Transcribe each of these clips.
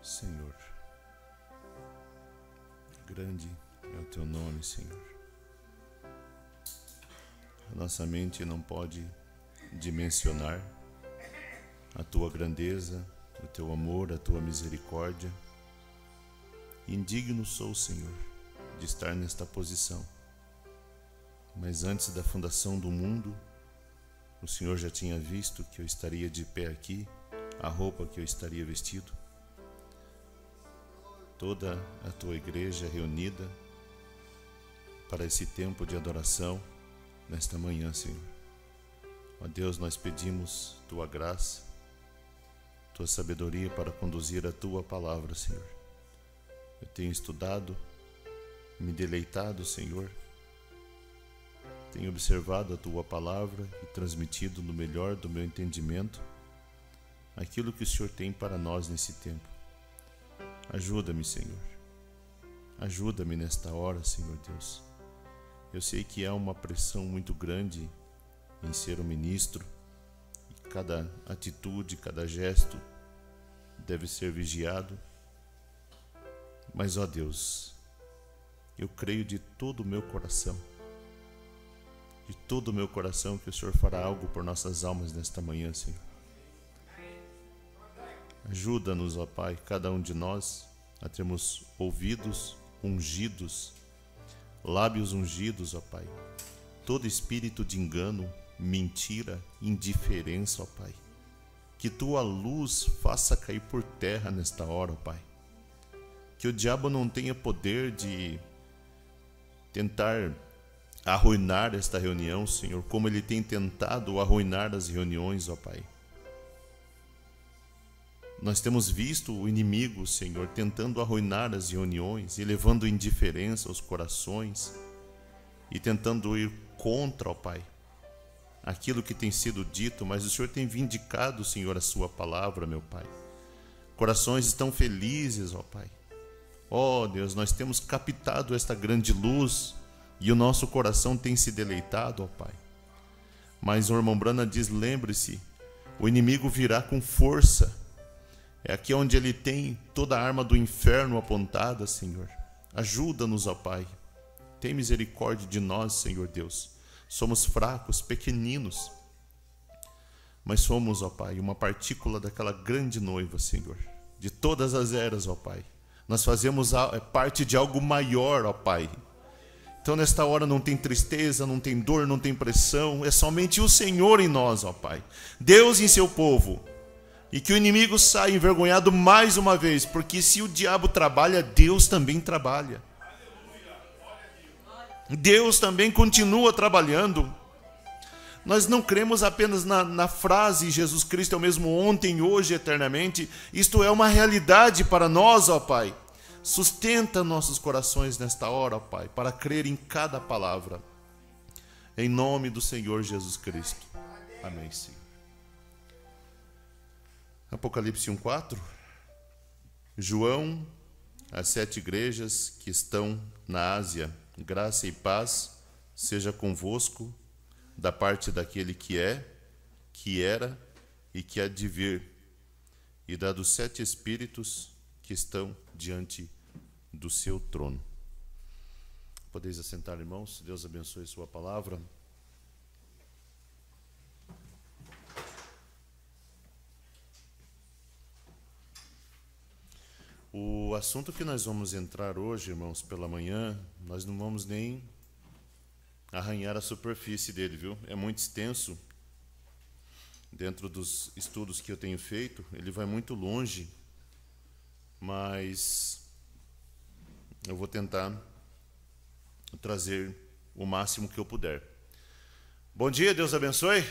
Senhor, grande é o teu nome, Senhor. A nossa mente não pode dimensionar a tua grandeza, o teu amor, a tua misericórdia. Indigno sou, Senhor, de estar nesta posição. Mas antes da fundação do mundo, o Senhor já tinha visto que eu estaria de pé aqui, a roupa que eu estaria vestido. Toda a tua igreja reunida para esse tempo de adoração nesta manhã, Senhor. Ó Deus, nós pedimos tua graça, tua sabedoria para conduzir a tua palavra, Senhor. Eu tenho estudado, me deleitado, Senhor. Tenho observado a tua palavra e transmitido no melhor do meu entendimento aquilo que o Senhor tem para nós nesse tempo. Ajuda-me, Senhor. Ajuda-me nesta hora, Senhor Deus. Eu sei que há uma pressão muito grande em ser um ministro. E cada atitude, cada gesto deve ser vigiado. Mas, ó Deus, eu creio de todo o meu coração, que o Senhor fará algo por nossas almas nesta manhã, Senhor. Ajuda-nos, ó Pai, cada um de nós a termos ouvidos ungidos, lábios ungidos, ó Pai. Todo espírito de engano, mentira, indiferença, ó Pai. Que tua luz faça cair por terra nesta hora, ó Pai. Que o diabo não tenha poder de tentar arruinar esta reunião, Senhor, como ele tem tentado arruinar as reuniões, ó Pai. Nós temos visto o inimigo, Senhor, tentando arruinar as reuniões e levando indiferença aos corações e tentando ir contra, ó Pai, aquilo que tem sido dito, mas o Senhor tem vindicado, Senhor, a sua palavra, meu Pai. Corações estão felizes, ó Pai. Ó Deus, nós temos captado esta grande luz e o nosso coração tem se deleitado, ó Pai. Mas o irmão Brana diz, lembre-se, o inimigo virá com força. É aqui onde ele tem toda a arma do inferno apontada, Senhor. Ajuda-nos, ó Pai. Tem misericórdia de nós, Senhor Deus. Somos fracos, pequeninos, mas somos, ó Pai, uma partícula daquela grande noiva, Senhor. De todas as eras, ó Pai. Nós fazemos parte de algo maior, ó Pai. Então nesta hora não tem tristeza, não tem dor, não tem pressão. É somente o Senhor em nós, ó Pai. Deus em seu povo. E que o inimigo saia envergonhado mais uma vez, porque se o diabo trabalha, Deus também trabalha. Deus também continua trabalhando. Nós não cremos apenas na frase Jesus Cristo é o mesmo ontem, hoje, eternamente. Isto é uma realidade para nós, ó Pai. Sustenta nossos corações nesta hora, ó Pai, para crer em cada palavra. Em nome do Senhor Jesus Cristo. Amém, Senhor. Apocalipse 1:4. João, as 7 igrejas que estão na Ásia, graça e paz seja convosco da parte daquele que é, que era e que há de vir, e da dos 7 espíritos que estão diante do seu trono. Podeis assentar, irmãos. Deus abençoe sua palavra. O assunto que nós vamos entrar hoje, irmãos, pela manhã, nós não vamos nem arranhar a superfície dele, viu? É muito extenso. Dentro dos estudos que eu tenho feito, ele vai muito longe, mas eu vou tentar trazer o máximo que eu puder. Bom dia, Deus abençoe.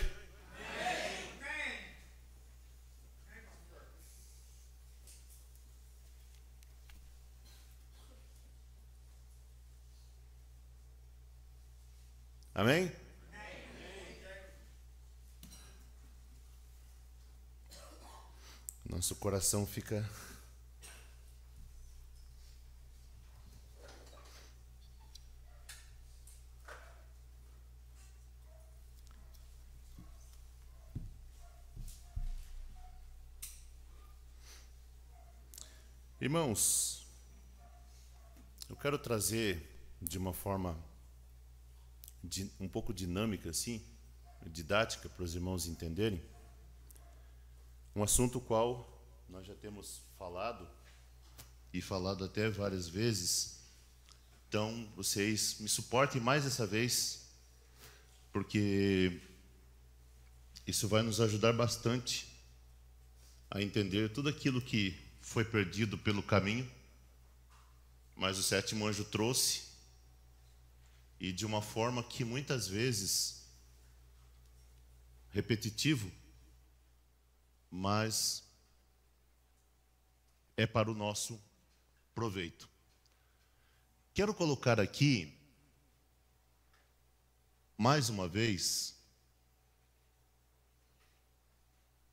Amém? Nosso coração fica Irmãos, eu quero trazer de uma forma um pouco dinâmica, assim, didática, para os irmãos entenderem, um assunto qual nós já temos falado, e falado até várias vezes. Então, vocês me suportem mais essa vez, porque isso vai nos ajudar bastante a entender tudo aquilo que foi perdido pelo caminho, mas o sétimo anjo trouxe, e de uma forma que muitas vezes repetitivo, mas é para o nosso proveito. Quero colocar aqui, mais uma vez,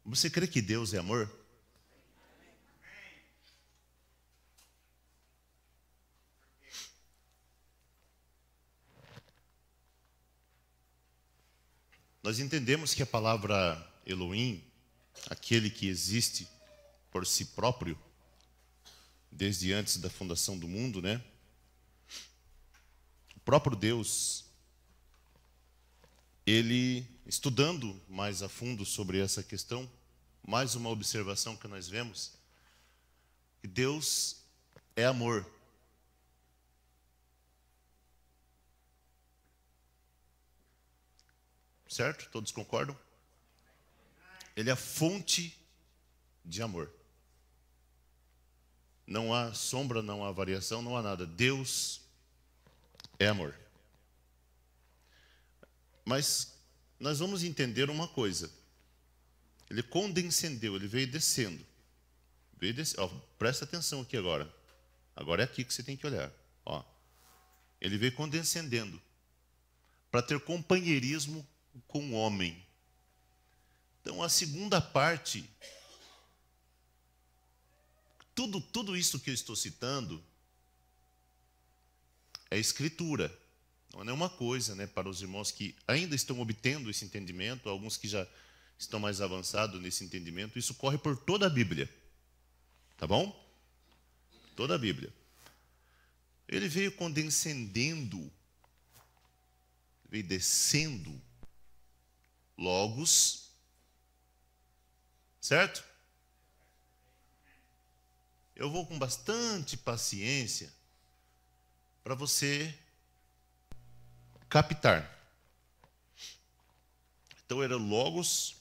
você crê que Deus é amor? Nós entendemos que a palavra Elohim, aquele que existe por si próprio, desde antes da fundação do mundo, né? O próprio Deus, ele, estudando mais a fundo sobre essa questão, mais uma observação que nós vemos, que Deus é amor. Certo? Todos concordam? Ele é a fonte de amor. Não há sombra, não há variação, não há nada. Deus é amor. Mas nós vamos entender uma coisa. Ele condescendeu, ele veio descendo. Presta atenção aqui agora. Agora é aqui que você tem que olhar. Ó. Ele veio condescendendo para ter companheirismo com o homem. Então, a segunda parte, tudo isso que eu estou citando é escritura. Não é nenhuma coisa, né, para os irmãos que ainda estão obtendo esse entendimento, alguns que já estão mais avançados nesse entendimento. Isso corre por toda a Bíblia. Tá bom? Toda a Bíblia. Ele veio condescendendo, veio descendo, logos, certo? Eu vou com bastante paciência para você captar. Então era logos,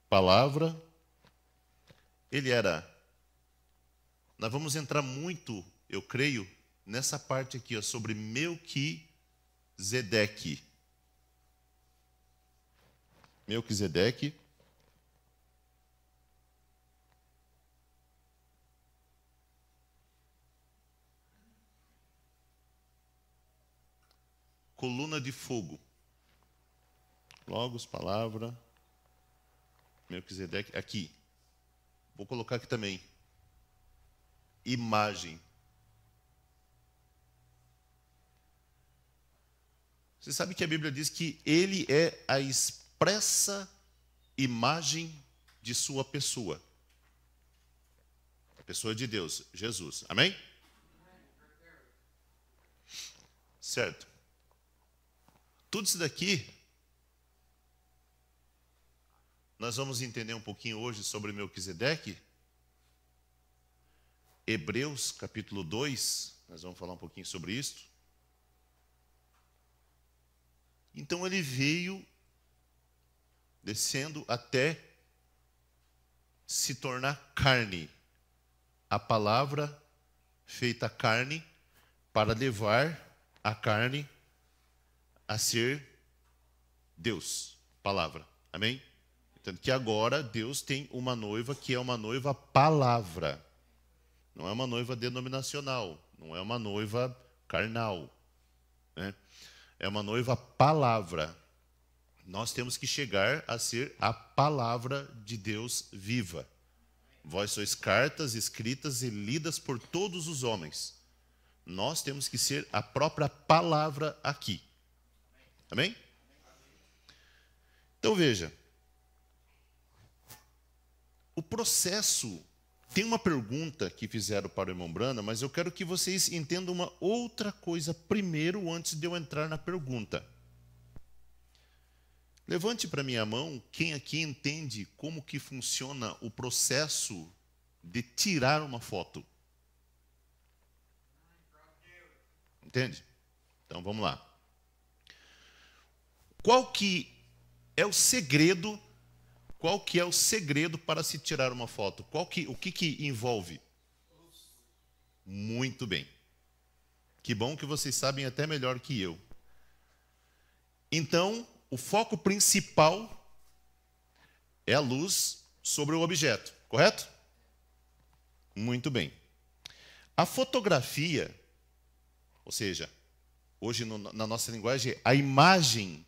palavra. Ele era. Nós vamos entrar muito, eu creio, nessa parte aqui, ó, sobre Melquisedeque. Melquisedeque. Coluna de fogo. Logos, palavra. Melquisedeque. Aqui. Vou colocar aqui também. Imagem. Você sabe que a Bíblia diz que ele é a expressa imagem de sua pessoa. A pessoa de Deus, Jesus. Amém? Certo. Tudo isso daqui, nós vamos entender um pouquinho hoje sobre Melquisedeque. Hebreus, capítulo 2, nós vamos falar um pouquinho sobre isso. Então ele veio descendo até se tornar carne. A palavra feita carne para levar a carne a ser Deus. Palavra. Amém? Tanto que agora Deus tem uma noiva que é uma noiva palavra. Não é uma noiva denominacional. Não é uma noiva carnal. Né? É uma noiva palavra. Nós temos que chegar a ser a palavra de Deus viva. Vós sois cartas escritas e lidas por todos os homens. Nós temos que ser a própria palavra aqui. Amém? Então veja. O processo Tem uma pergunta que fizeram para o irmão Brana, mas eu quero que vocês entendam uma outra coisa primeiro, antes de eu entrar na pergunta. Levante para minha mão quem aqui entende como que funciona o processo de tirar uma foto. Entende? Então vamos lá. Qual que é o segredo? Qual que é o segredo para se tirar uma foto? O que envolve? Muito bem. Que bom que vocês sabem até melhor que eu. Então, o foco principal é a luz sobre o objeto, correto? Muito bem. A fotografia, ou seja, hoje na nossa linguagem, a imagem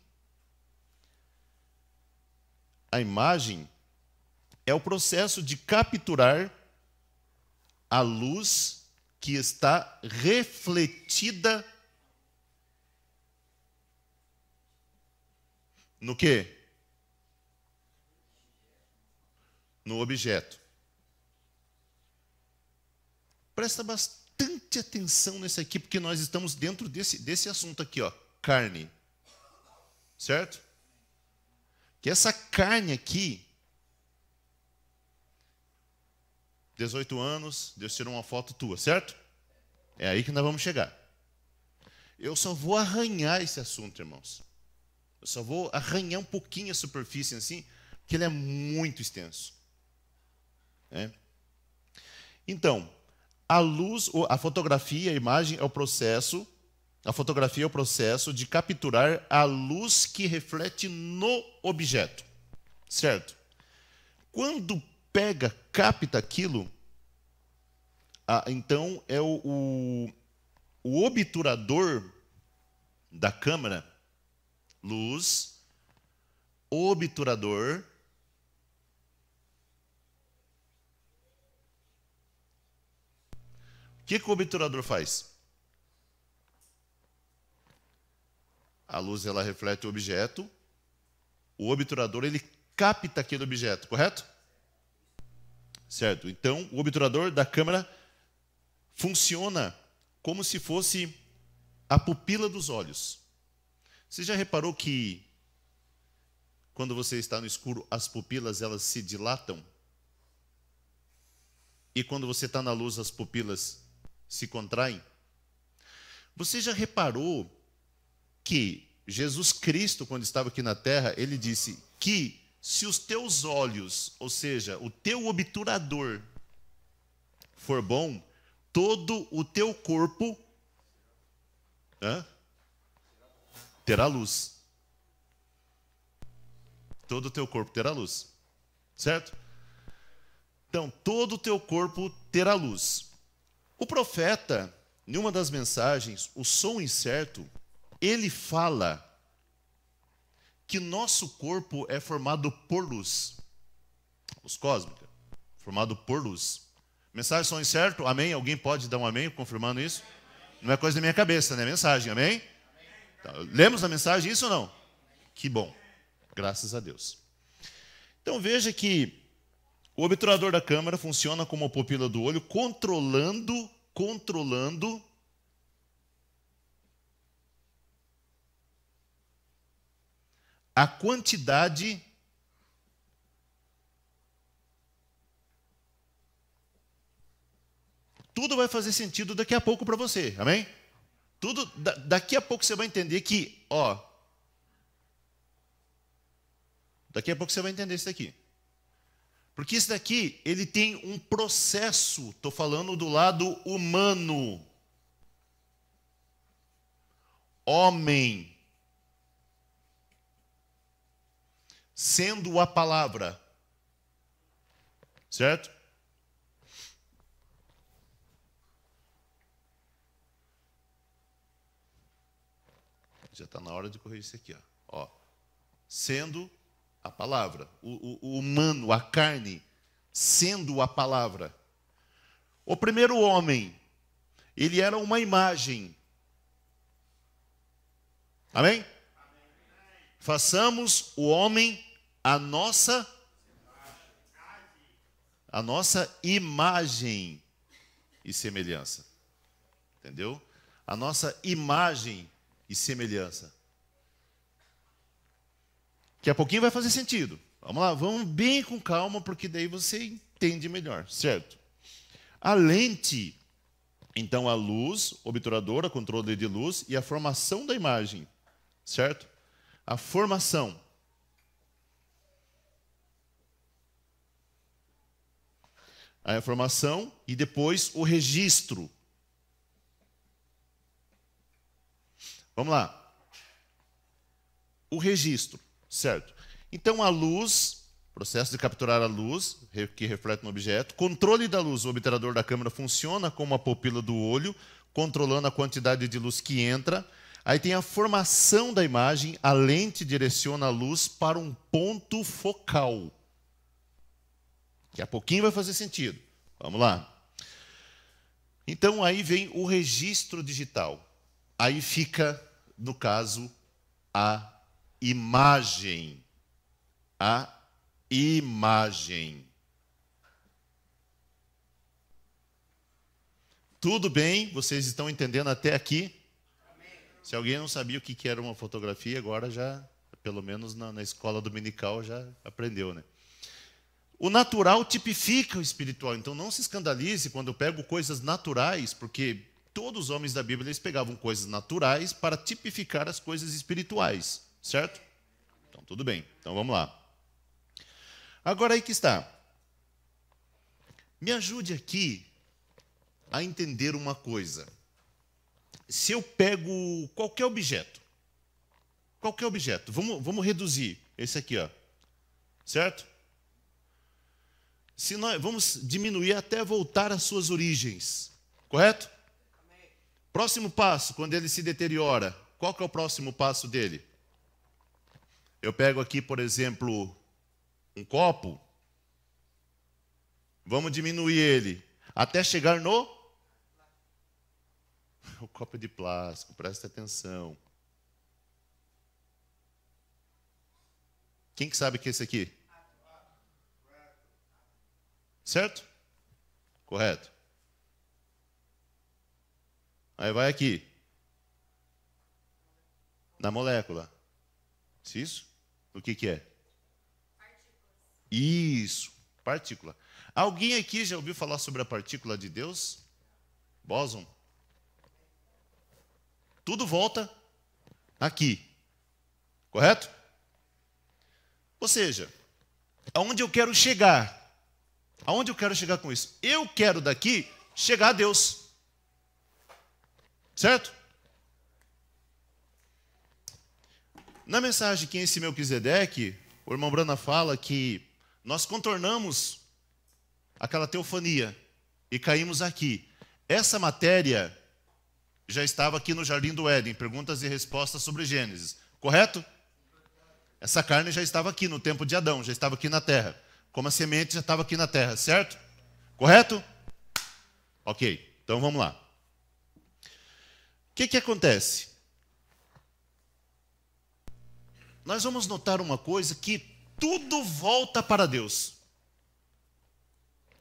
é o processo de capturar a luz que está refletida no quê? No objeto. Presta bastante atenção nesse aqui, porque nós estamos dentro desse assunto aqui, ó, carne. Certo? Que essa carne aqui, 18 anos, Deus tirou uma foto tua, certo? É aí que nós vamos chegar. Eu só vou arranhar esse assunto, irmãos. Eu só vou arranhar um pouquinho a superfície assim, porque ele é muito extenso. Então, a luz, a fotografia, a imagem é o processo, a fotografia é o processo de capturar a luz que reflete no objeto, certo? Quando pega, capta aquilo, então é o obturador da câmera, luz, obturador, o que o obturador faz? A luz, ela reflete o objeto, o obturador, ele capta aquele objeto, correto? Certo. Então, o obturador da câmera funciona como se fosse a pupila dos olhos. Você já reparou que quando você está no escuro, as pupilas elas se dilatam? E quando você está na luz, as pupilas se contraem? Você já reparou que Jesus Cristo, quando estava aqui na terra, ele disse que se os teus olhos, ou seja, o teu obturador for bom, todo o teu corpo terá luz. Todo o teu corpo terá luz. Certo? Então, todo o teu corpo terá luz. O profeta, em uma das mensagens, o som incerto, ele fala que nosso corpo é formado por luz. Luz cósmica, formado por luz. Mensagem som incerto, amém? Alguém pode dar um amém confirmando isso? Não é coisa da minha cabeça, né? Mensagem, amém? Tá. Lemos a mensagem, isso ou não? Que bom, graças a Deus. Então veja que o obturador da câmera funciona como a pupila do olho, controlando a quantidade tudo vai fazer sentido daqui a pouco para você, amém? Tudo, daqui a pouco você vai entender que, daqui a pouco você vai entender isso daqui. Porque isso daqui, ele tem um processo, estou falando do lado humano. Homem. Sendo a palavra. Certo? Já está na hora de corrigir isso aqui. Sendo a palavra. O humano, a carne, sendo a palavra. O primeiro homem, ele era uma imagem. Amém? Façamos o homem a nossa A nossa imagem e semelhança. Entendeu? A nossa imagem e semelhança. Daqui a pouquinho vai fazer sentido. Vamos lá, vamos bem com calma, porque daí você entende melhor, certo? A lente, então a luz obturadora, controle de luz, e a formação da imagem, certo? A formação. A formação e depois o registro. Vamos lá. O registro, certo? Então a luz, processo de capturar a luz, que reflete no objeto. Controle da luz, o obturador da câmera funciona como a pupila do olho, controlando a quantidade de luz que entra. Aí tem a formação da imagem, a lente direciona a luz para um ponto focal. Daqui a pouquinho vai fazer sentido. Vamos lá. Então aí vem o registro digital. Aí fica, no caso, a imagem. A imagem. Tudo bem? Vocês estão entendendo até aqui? Amém. Se alguém não sabia o que era uma fotografia, agora já, pelo menos na escola dominical, já aprendeu, né? O natural tipifica o espiritual. Então não se escandalize quando eu pego coisas naturais, porque todos os homens da Bíblia eles pegavam coisas naturais para tipificar as coisas espirituais, certo? Então tudo bem. Então vamos lá. Agora aí que está. Me ajude aqui a entender uma coisa. Se eu pego qualquer objeto, vamos reduzir esse aqui, ó, certo? Se nós vamos diminuir até voltar às suas origens, correto? Amém. Próximo passo, quando ele se deteriora, qual que é o próximo passo dele? Eu pego aqui, por exemplo, um copo, vamos diminuir ele até chegar no... O copo é de plástico, presta atenção. Quem que sabe que é esse aqui? Certo? Correto. Aí vai aqui. Na molécula. Isso? O que é? Isso, partícula. Alguém aqui já ouviu falar sobre a partícula de Deus? Bóson? Tudo volta aqui. Correto? Ou seja, aonde eu quero chegar? Aonde eu quero chegar com isso? Eu quero daqui chegar a Deus. Certo? Na mensagem que esse Melquisedeque, o irmão Brana fala que nós contornamos aquela teofania e caímos aqui. Essa matéria já estava aqui no Jardim do Éden, perguntas e respostas sobre Gênesis, correto? Essa carne já estava aqui no tempo de Adão, já estava aqui na terra, como a semente já estava aqui na terra, certo? Correto? Ok, então vamos lá. O que acontece? Nós vamos notar uma coisa, que tudo volta para Deus.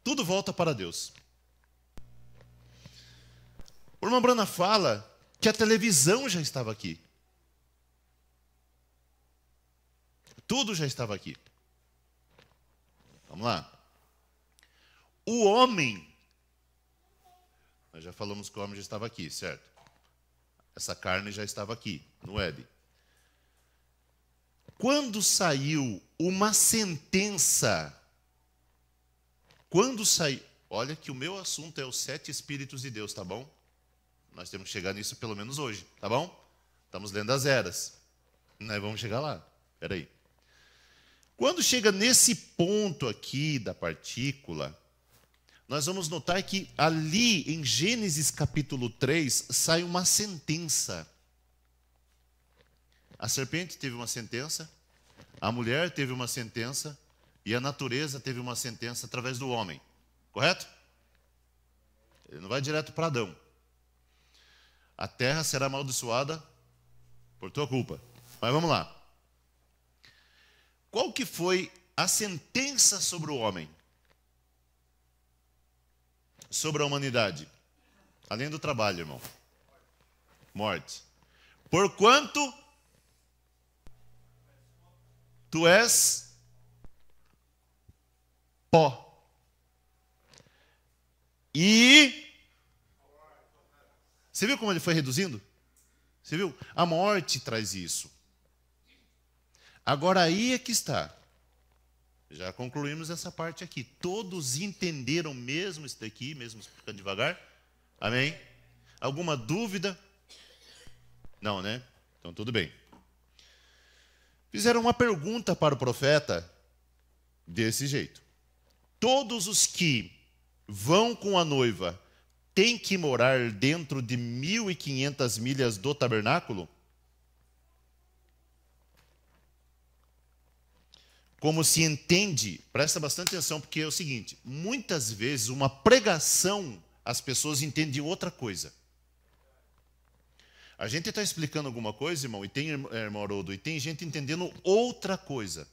Tudo volta para Deus. O irmão Brana fala que a televisão já estava aqui. Tudo já estava aqui. Vamos lá. O homem, nós já falamos que o homem já estava aqui, certo? Essa carne já estava aqui, no Éden. Quando saiu uma sentença, olha que o meu assunto é os 7 Espíritos de Deus, tá bom? Nós temos que chegar nisso pelo menos hoje, tá bom? Estamos lendo as eras. Nós vamos chegar lá. Espera aí. Quando chega nesse ponto aqui da partícula, nós vamos notar que ali em Gênesis capítulo 3 sai uma sentença. A serpente teve uma sentença, a mulher teve uma sentença e a natureza teve uma sentença através do homem. Correto? Ele não vai direto para Adão. A terra será amaldiçoada por tua culpa. Mas vamos lá. Qual que foi a sentença sobre o homem? sobre a humanidade? Além do trabalho, irmão. Morte. Porquanto tu és pó. E você viu como ele foi reduzindo? Você viu? A morte traz isso. Agora aí é que está. Já concluímos essa parte aqui. Todos entenderam mesmo isso daqui, mesmo explicando devagar? Amém? Alguma dúvida? Não, né? Então tudo bem. Fizeram uma pergunta para o profeta desse jeito. Todos os que vão com a noiva têm que morar dentro de 1.500 milhas do tabernáculo? Como se entende, presta bastante atenção, porque é o seguinte, muitas vezes uma pregação as pessoas entendem outra coisa. A gente está explicando alguma coisa, irmão, e tem, irmão Haroldo, e tem gente entendendo outra coisa.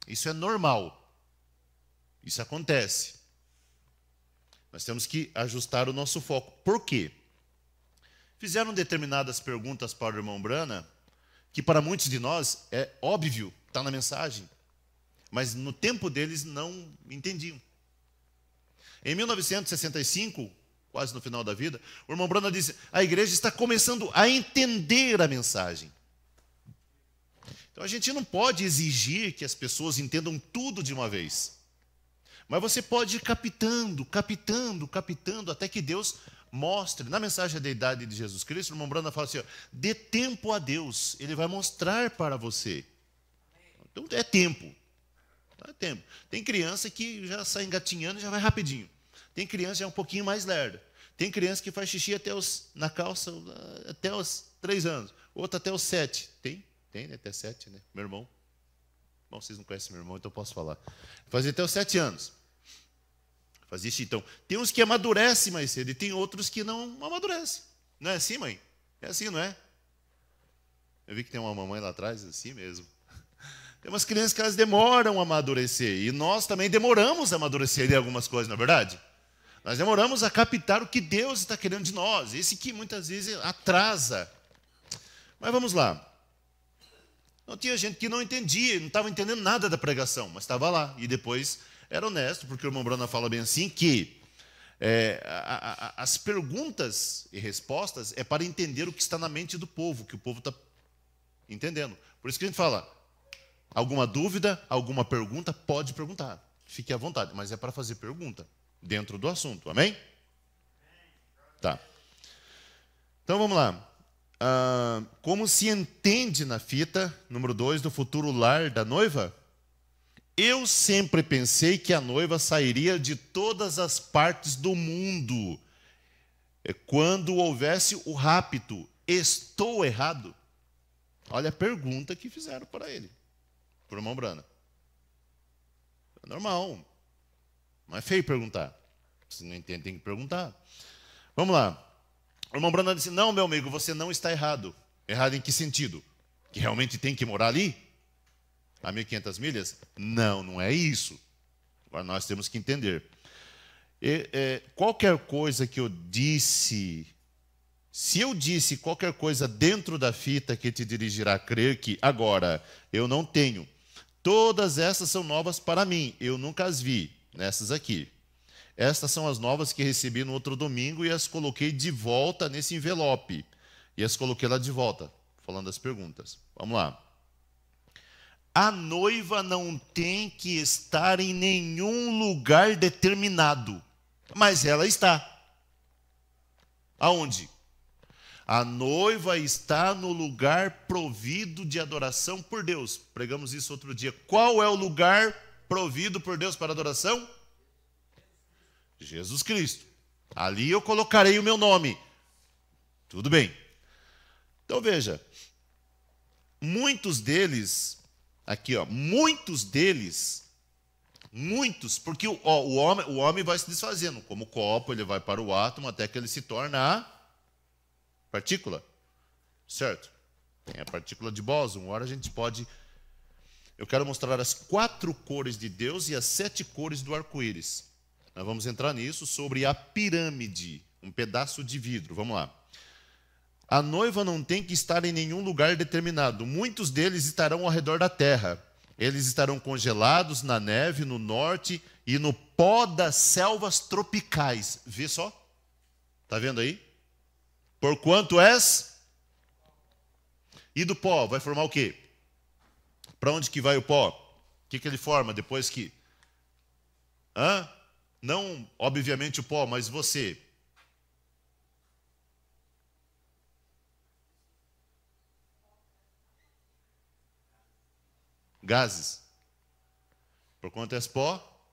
Isso é normal. Isso acontece. Nós temos que ajustar o nosso foco. Por quê? Fizeram determinadas perguntas para o irmão Brana, que para muitos de nós é óbvio, está na mensagem. Mas no tempo deles não entendiam. Em 1965, quase no final da vida, o irmão Brana disse, a igreja está começando a entender a mensagem. Então a gente não pode exigir que as pessoas entendam tudo de uma vez. Mas você pode ir captando, até que Deus mostre. Na mensagem da idade de Jesus Cristo, o irmão Brana fala assim, ó, dê tempo a Deus, Ele vai mostrar para você. Então é tempo. É tempo. Tem criança que já sai engatinhando e já vai rapidinho. Tem criança que é um pouquinho mais lerda. Tem criança que faz xixi na calça até os 3 anos. Outra até os 7. Tem, né? Até 7, né? Meu irmão. Bom, vocês não conhecem meu irmão, então eu posso falar. Fazia até os 7 anos. Fazia xixi. Então, tem uns que amadurecem mais cedo e tem outros que não amadurecem. Não é assim, mãe? É assim, não é? Eu vi que tem uma mamãe lá atrás, assim mesmo. Tem umas crianças que elas demoram a amadurecer. E nós também demoramos a amadurecer em algumas coisas, não é verdade? Nós demoramos a captar o que Deus está querendo de nós. Esse que muitas vezes atrasa. Mas vamos lá. Não tinha gente que não entendia, não estava entendendo nada da pregação, mas estava lá. E depois era honesto, porque o irmão Brana fala bem assim, que as perguntas e respostas é para entender o que está na mente do povo, que o povo está entendendo. Por isso que a gente fala, alguma dúvida, alguma pergunta, pode perguntar. Fique à vontade, mas é para fazer pergunta dentro do assunto, amém? Tá. Então vamos lá. Como se entende na fita, número 2, do futuro lar da noiva? Eu sempre pensei que a noiva sairia de todas as partes do mundo quando houvesse o rapto. Estou errado? Olha a pergunta que fizeram para ele. Para o irmão Brana. É normal. Não é feio perguntar. Se não entende, tem que perguntar. Vamos lá. O irmão Brana disse, não, meu amigo, você não está errado. Errado em que sentido? Que realmente tem que morar ali? A 1.500 milhas? Não, não é isso. Agora nós temos que entender. Qualquer coisa que eu disse, se eu disse qualquer coisa dentro da fita que te dirigirá a crer que agora eu não tenho, todas essas são novas para mim, eu nunca as vi, nessas aqui. Estas são as novas que recebi no outro domingo e as coloquei de volta nesse envelope. E as coloquei lá de volta, falando das perguntas. Vamos lá. A noiva não tem que estar em nenhum lugar determinado, mas ela está. Aonde? A noiva está no lugar provido de adoração por Deus. Pregamos isso outro dia. Qual é o lugar provido por Deus para adoração? Jesus Cristo. Ali eu colocarei o meu nome. Tudo bem. Então veja, muitos deles, aqui ó, muitos, porque o homem vai se desfazendo, como o copo, ele vai para o átomo até que ele se torna a partícula, certo? Tem a partícula de bóson, uma hora a gente pode... Eu quero mostrar as 4 cores de Deus e as 7 cores do arco-íris. nós vamos entrar nisso, sobre a pirâmide, um pedaço de vidro. Vamos lá. A noiva não tem que estar em nenhum lugar determinado. Muitos deles estarão ao redor da terra. Eles estarão congelados na neve, no norte e no pó das selvas tropicais. Vê só? Está vendo aí? Porquanto és... E do pó, vai formar o quê? Para onde que vai o pó? O que ele forma depois que... Não, obviamente, o pó, mas você. Gases. Porquanto és pó,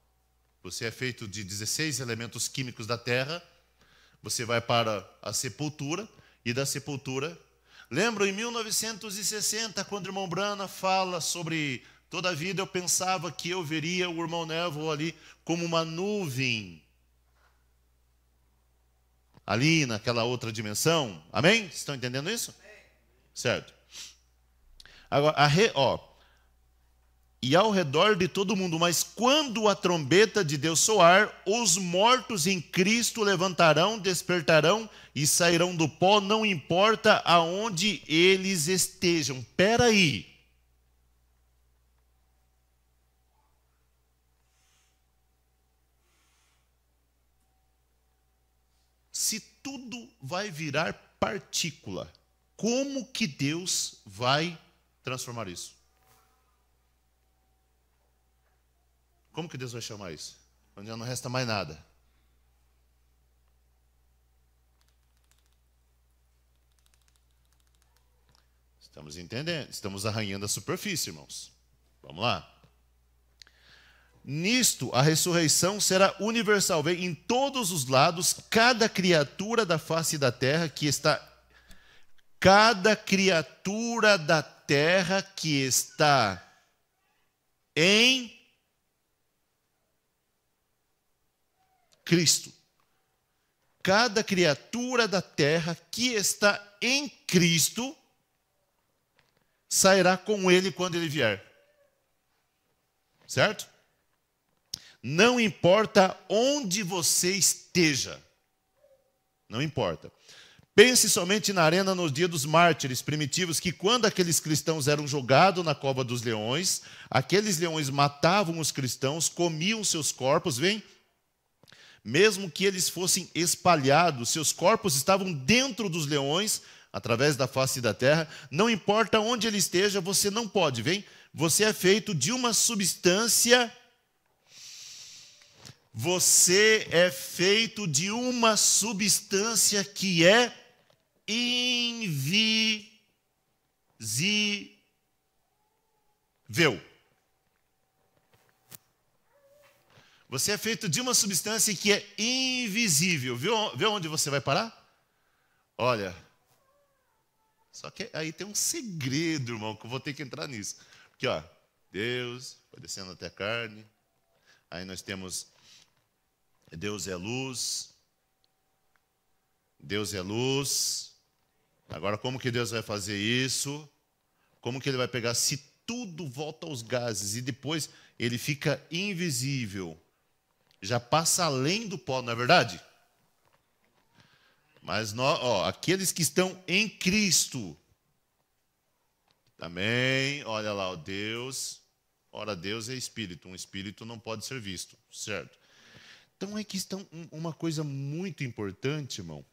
você é feito de 16 elementos químicos da terra, você vai para a sepultura, e da sepultura... Lembro em 1960, quando o irmão Brana fala sobre toda a vida, eu pensava que eu veria o irmão Neville ali como uma nuvem, ali naquela outra dimensão. Amém? Vocês estão entendendo isso? Certo. Agora, e ao redor de todo mundo, mas quando a trombeta de Deus soar, os mortos em Cristo levantarão, despertarão e sairão do pó, não importa aonde eles estejam. Espera aí. Se tudo vai virar partícula, como que Deus vai transformar isso? Como que Deus vai chamar isso? Quando já não resta mais nada. Estamos entendendo? Estamos arranhando a superfície, irmãos. Vamos lá. Nisto, a ressurreição será universal. Vê, em todos os lados, cada criatura da face da terra que está... Cada criatura da terra que está em Cristo. Cada criatura da terra que está em Cristo sairá com ele quando ele vier. Certo? Não importa onde você esteja. Não importa. Pense somente na arena nos dias dos mártires primitivos, que quando aqueles cristãos eram jogados na cova dos leões, aqueles leões matavam os cristãos, comiam seus corpos, vem? Mesmo que eles fossem espalhados, seus corpos estavam dentro dos leões, através da face da terra. Não importa onde ele esteja, você não pode, vem? Você é feito de uma substância... Você é feito de uma substância que é invisível. Você é feito de uma substância que é invisível. Vê onde você vai parar? Olha, só que aí tem um segredo, irmão, que eu vou ter que entrar nisso. Porque, ó, Deus foi descendo até a carne. Aí nós temos Deus é luz. Deus é luz. Agora, como que Deus vai fazer isso? Como que ele vai pegar se tudo volta aos gases e depois ele fica invisível? Já passa além do pó, não é verdade? Mas nós, aqueles que estão em Cristo, também, olha lá, o Deus, ora, Deus é espírito, um espírito não pode ser visto, certo? Então aqui está uma coisa muito importante, irmão.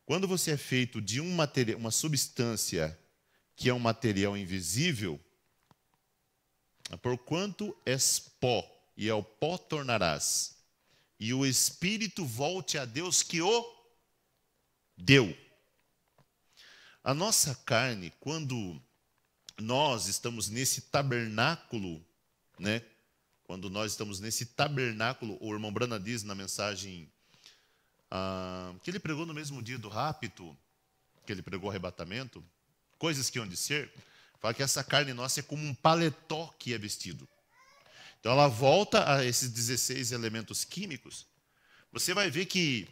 Quando você é feito de um material, uma substância que é um material invisível, porquanto és pó, e ao pó tornarás, e o Espírito volte a Deus que o deu. A nossa carne, quando nós estamos nesse tabernáculo, né? Quando nós estamos nesse tabernáculo, o irmão Brana diz na mensagem que ele pregou no mesmo dia do rapto, que ele pregou o arrebatamento, coisas que hão de ser, fala que essa carne nossa é como um paletó que é vestido. Então ela volta a esses 16 elementos químicos. Você vai ver que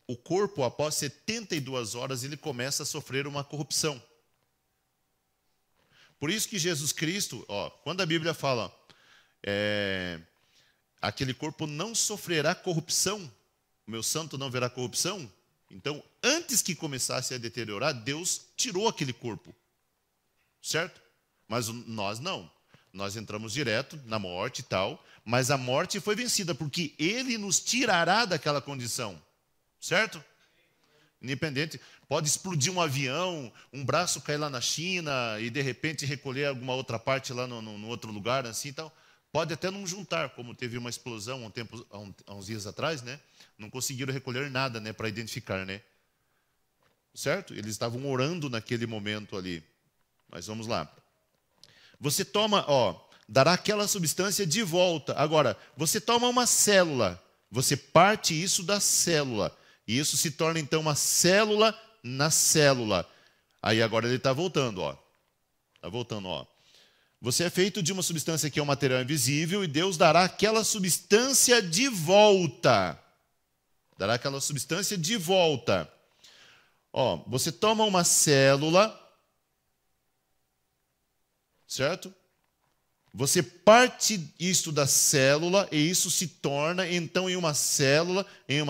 o corpo, após 72 horas, ele começa a sofrer uma corrupção. Por isso que Jesus Cristo, quando a Bíblia fala, aquele corpo não sofrerá corrupção, o meu santo não verá corrupção. Então, antes que começasse a deteriorar, Deus tirou aquele corpo, certo? Mas nós não. Nós entramos direto na morte e tal, mas a morte foi vencida, porque Ele nos tirará daquela condição, certo? Independente, pode explodir um avião, um braço cair lá na China e de repente recolher alguma outra parte lá no outro lugar, assim e tal. Pode até não juntar, como teve uma explosão há uns dias atrás, né? Não conseguiram recolher nada, né, para identificar, né? Certo? Eles estavam orando naquele momento ali. Mas vamos lá. Você toma, dará aquela substância de volta. Agora, você toma uma célula, você parte isso da célula, e isso se torna então uma célula na célula. Aí agora ele está voltando, Está voltando, Você é feito de uma substância que é um material invisível, e Deus dará aquela substância de volta. Dará aquela substância de volta. Você toma uma célula, certo? Você parte isto da célula e isso se torna então em uma célula, em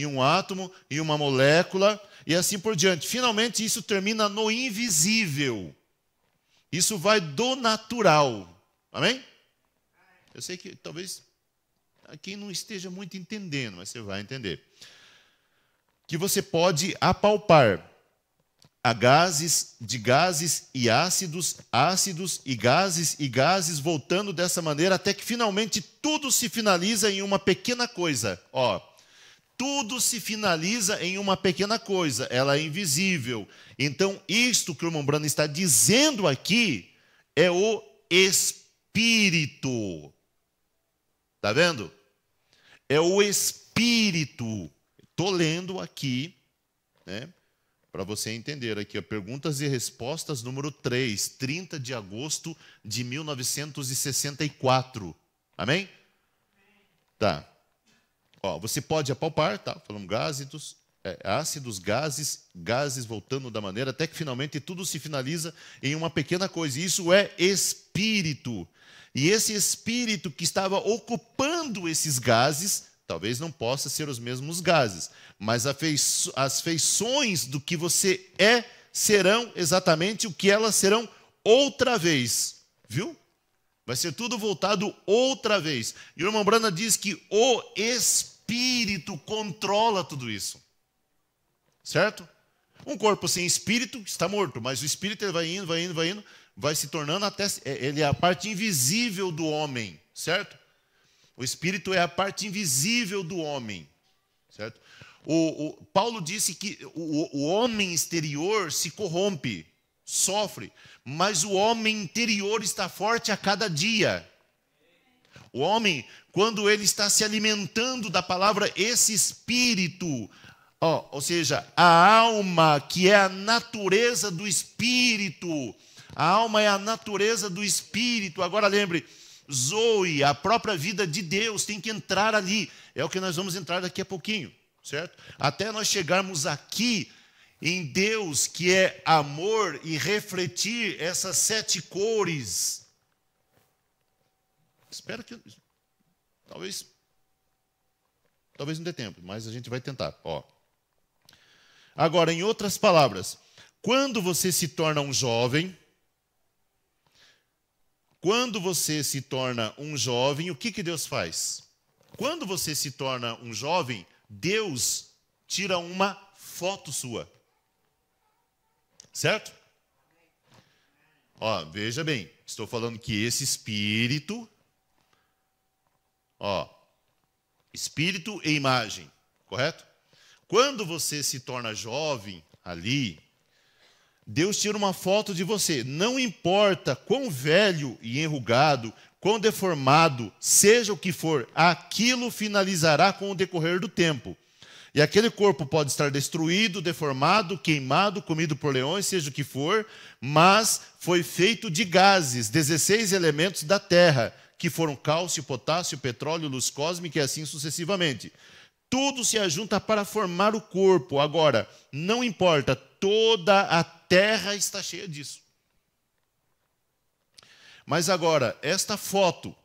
um átomo, em uma molécula e assim por diante. Finalmente isso termina no invisível. Isso vai do natural. Amém? Eu sei que talvez quem não esteja muito entendendo, mas você vai entender. Que você pode apalpar a gases, de gases e ácidos, ácidos e gases, voltando dessa maneira até que finalmente tudo se finaliza em uma pequena coisa. Tudo se finaliza em uma pequena coisa, ela é invisível. Então, isto que o irmão Branham está dizendo aqui é o Espírito. Está vendo? É o Espírito. Estou lendo aqui, né? Para você entender aqui, perguntas e respostas número 3, 30 de agosto de 1964. Amém? Tá. Você pode apalpar, tá? Falamos ácidos, gases voltando da maneira, até que finalmente tudo se finaliza em uma pequena coisa. Isso é espírito. E esse espírito que estava ocupando esses gases, talvez não possa ser os mesmos gases, mas as feições do que você é serão exatamente o que elas serão outra vez. Viu? Vai ser tudo voltado outra vez. E o irmão Branham diz que o Espírito controla tudo isso. Certo? Um corpo sem espírito está morto, mas o espírito ele vai indo, vai se tornando até... Ele é a parte invisível do homem, certo? O espírito é a parte invisível do homem, certo? Paulo disse que o homem exterior se corrompe, sofre, mas o homem interior está forte a cada dia. O homem, quando ele está se alimentando da palavra, esse espírito, ou seja, a alma, que é a natureza do espírito, a alma é a natureza do espírito. Agora lembre, Zoe, a própria vida de Deus tem que entrar ali. É o que nós vamos entrar daqui a pouquinho, certo? Até nós chegarmos aqui em Deus, que é amor, e refletir essas 7 cores. Espero que... Talvez não dê tempo, mas a gente vai tentar. Agora, em outras palavras, quando você se torna um jovem... o que Deus faz? Quando você se torna um jovem, Deus tira uma foto sua. Certo? Veja bem, estou falando que esse espírito, espírito e imagem, correto? Quando você se torna jovem ali, Deus tira uma foto de você. Não importa quão velho e enrugado, quão deformado, seja o que for, aquilo finalizará com o decorrer do tempo. E aquele corpo pode estar destruído, deformado, queimado, comido por leões, seja o que for, mas foi feito de gases, 16 elementos da terra, que foram cálcio, potássio, petróleo, luz cósmica e assim sucessivamente. Tudo se ajunta para formar o corpo. Agora, não importa, toda a terra está cheia disso. Mas agora, esta foto,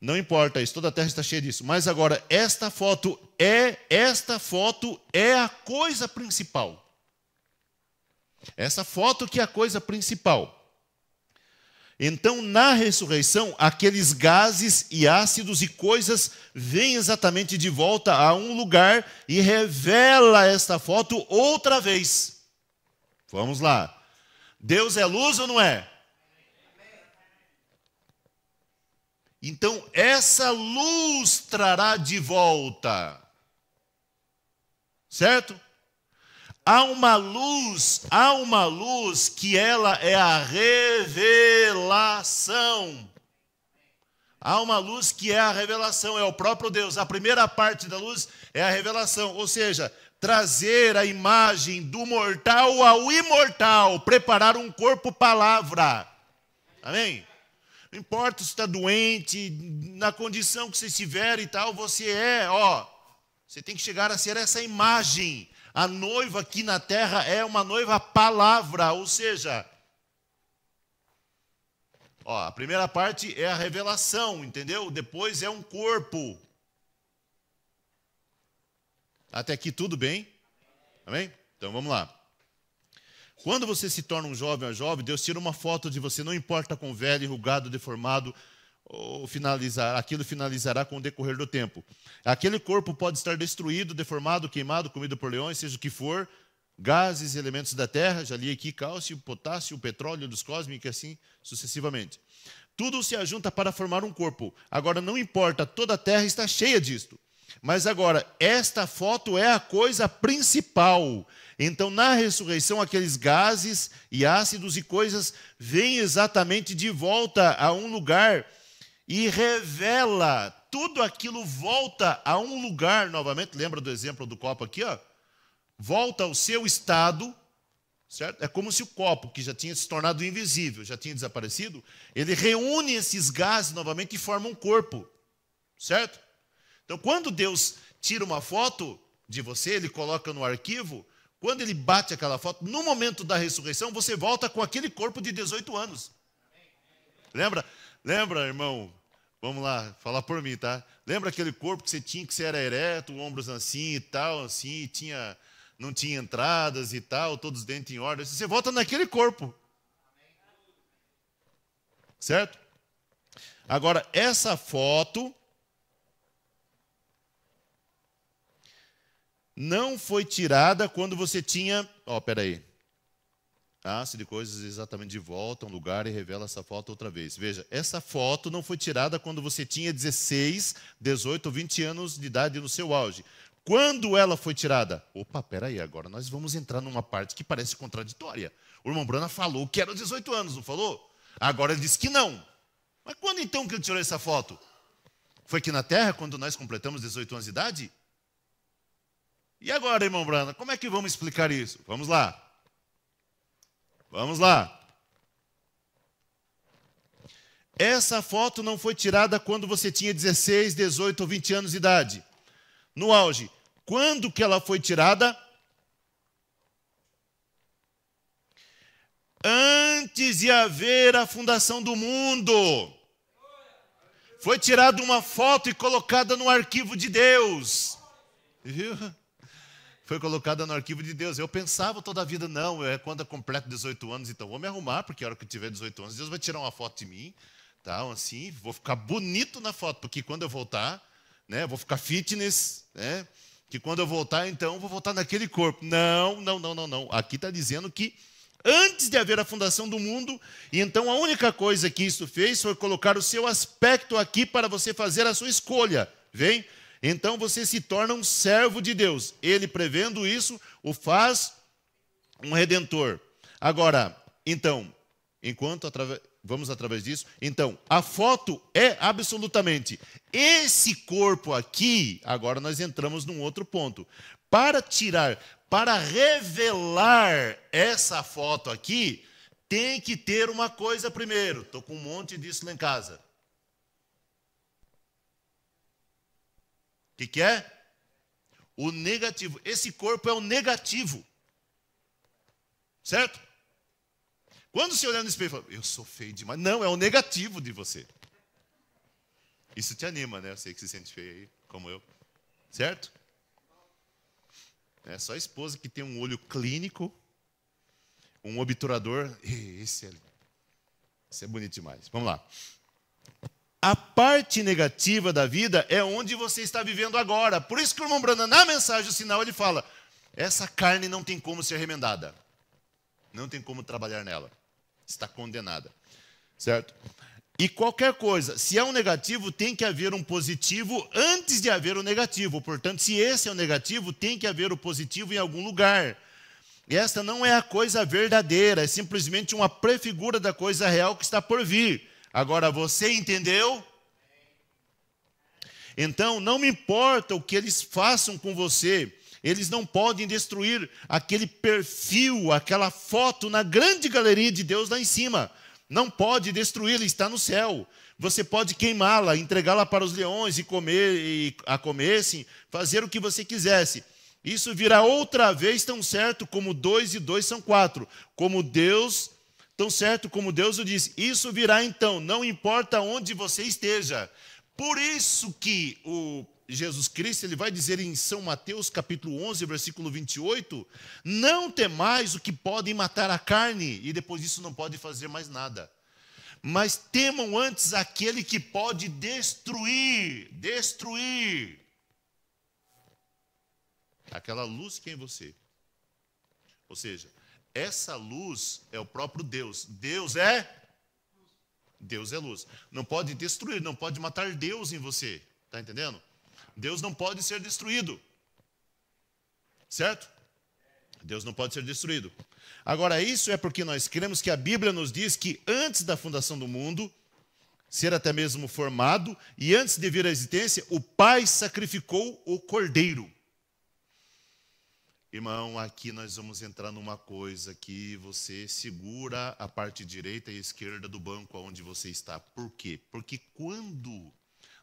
Não importa isso, toda a terra está cheia disso. Mas agora, esta foto é a coisa principal. Essa foto que é a coisa principal. Então, na ressurreição, aqueles gases e ácidos e coisas vêm exatamente de volta a um lugar e revela esta foto outra vez. Vamos lá. Deus é luz ou não é? Então, essa luz trará de volta. Certo? Há uma luz que ela é a revelação. Há uma luz que é a revelação, é o próprio Deus. A primeira parte da luz é a revelação, ou seja, trazer a imagem do mortal ao imortal, preparar um corpo palavra. Amém? Não importa se está doente, na condição que você estiver e tal, você você tem que chegar a ser essa imagem. A noiva aqui na terra é uma noiva palavra, ou seja, a primeira parte é a revelação, entendeu? Depois é um corpo. Até aqui tudo bem? Amém? Então vamos lá. Quando você se torna um jovem ou jovem, Deus tira uma foto de você, não importa quão velho, enrugado, deformado, ou aquilo finalizará com o decorrer do tempo. Aquele corpo pode estar destruído, deformado, queimado, comido por leões, seja o que for, gases e elementos da terra, já li aqui, cálcio, potássio, petróleo, luz cósmica e assim sucessivamente. Tudo se ajunta para formar um corpo. Agora, não importa, toda a terra está cheia disto. Mas agora, esta foto é a coisa principal. Então, na ressurreição, aqueles gases e ácidos e coisas vêm exatamente de volta a um lugar e revela, tudo aquilo volta a um lugar, novamente, lembra do exemplo do copo aqui, volta ao seu estado, certo? É como se o copo, que já tinha se tornado invisível, já tinha desaparecido, ele reúne esses gases novamente e forma um corpo, certo? Então, quando Deus tira uma foto de você, ele coloca no arquivo, quando ele bate aquela foto, no momento da ressurreição, você volta com aquele corpo de 18 anos. Lembra, irmão? Vamos lá, falar por mim, tá? Lembra aquele corpo que você era ereto, ombros assim e tal, assim, não tinha entradas e tal, todos os dentes em ordem. Você volta naquele corpo. Certo? Agora, essa foto não foi tirada quando você tinha... Ácido de coisas exatamente de volta a um lugar e revela essa foto outra vez. Veja, essa foto não foi tirada quando você tinha 16, 18 ou 20 anos de idade no seu auge. Quando ela foi tirada? Agora nós vamos entrar numa parte que parece contraditória. O irmão Brana falou que era 18 anos, não falou? Agora ele disse que não. Mas quando então que ele tirou essa foto? Foi aqui na Terra, quando nós completamos 18 anos de idade? E agora, irmão Brana, como é que vamos explicar isso? Vamos lá. Essa foto não foi tirada quando você tinha 16, 18 ou 20 anos de idade. No auge. Quando que ela foi tirada? Antes de haver a fundação do mundo. Foi tirada uma foto e colocada no arquivo de Deus. Viu? Foi colocada no arquivo de Deus. Eu pensava toda a vida, não, quando eu completo 18 anos, então vou me arrumar, porque a hora que eu tiver 18 anos, Deus vai tirar uma foto de mim, tal, assim, vou ficar bonito na foto, porque quando eu voltar, né, vou ficar fitness, né, que quando eu voltar, então, vou voltar naquele corpo. Não. Aqui está dizendo que antes de haver a fundação do mundo, e então a única coisa que isso fez foi colocar o seu aspecto aqui para você fazer a sua escolha, vem? Então você se torna um servo de Deus. Ele, prevendo isso, o faz um redentor. Agora, então, vamos através disso. Então, a foto é absolutamente esse corpo aqui. Agora nós entramos num outro ponto. Para revelar essa foto aqui, tem que ter uma coisa primeiro. Estou com um monte disso lá em casa. O que é? O negativo. Esse corpo é o negativo. Certo? Quando você olha no espelho e fala, eu sou feio demais. Não, é o negativo de você. Isso te anima, né? Eu sei que se sente feio aí, como eu. Certo? É só a esposa que tem um olho clínico, um obturador. Esse é bonito demais. Vamos lá. A parte negativa da vida é onde você está vivendo agora. Por isso que o irmão Branham, na mensagem, o sinal, ele fala: essa carne não tem como ser remendada. Não tem como trabalhar nela. Está condenada. Certo? E qualquer coisa, se é um negativo, tem que haver um positivo antes de haver o negativo. Portanto, se esse é o negativo, tem que haver o positivo em algum lugar. E esta não é a coisa verdadeira, é simplesmente uma prefigura da coisa real que está por vir. Agora, você entendeu? Então, não me importa o que eles façam com você, eles não podem destruir aquele perfil, aquela foto na grande galeria de Deus lá em cima. Não pode destruí-la, está no céu. Você pode queimá-la, entregá-la para os leões e a comessem, fazer o que você quisesse. Isso virá outra vez tão certo como 2 e 2 são 4. Como Deus, tão certo como Deus o disse. Isso virá então, não importa onde você esteja. Por isso que o Jesus Cristo, ele vai dizer em São Mateus, capítulo 11, versículo 28, não temais o que podem matar a carne, e depois disso não pode fazer mais nada. Mas temam antes aquele que pode destruir. Aquela luz que é em você. Ou seja, essa luz é o próprio Deus. Deus é luz. Não pode destruir, não pode matar Deus em você. Está entendendo? Deus não pode ser destruído. Certo? Deus não pode ser destruído. Agora, isso é porque nós cremos que a Bíblia nos diz que antes da fundação do mundo, ser até mesmo formado, e antes de vir à existência, o Pai sacrificou o Cordeiro. Irmão, aqui nós vamos entrar numa coisa que você segura a parte direita e esquerda do banco onde você está. Por quê? Porque quando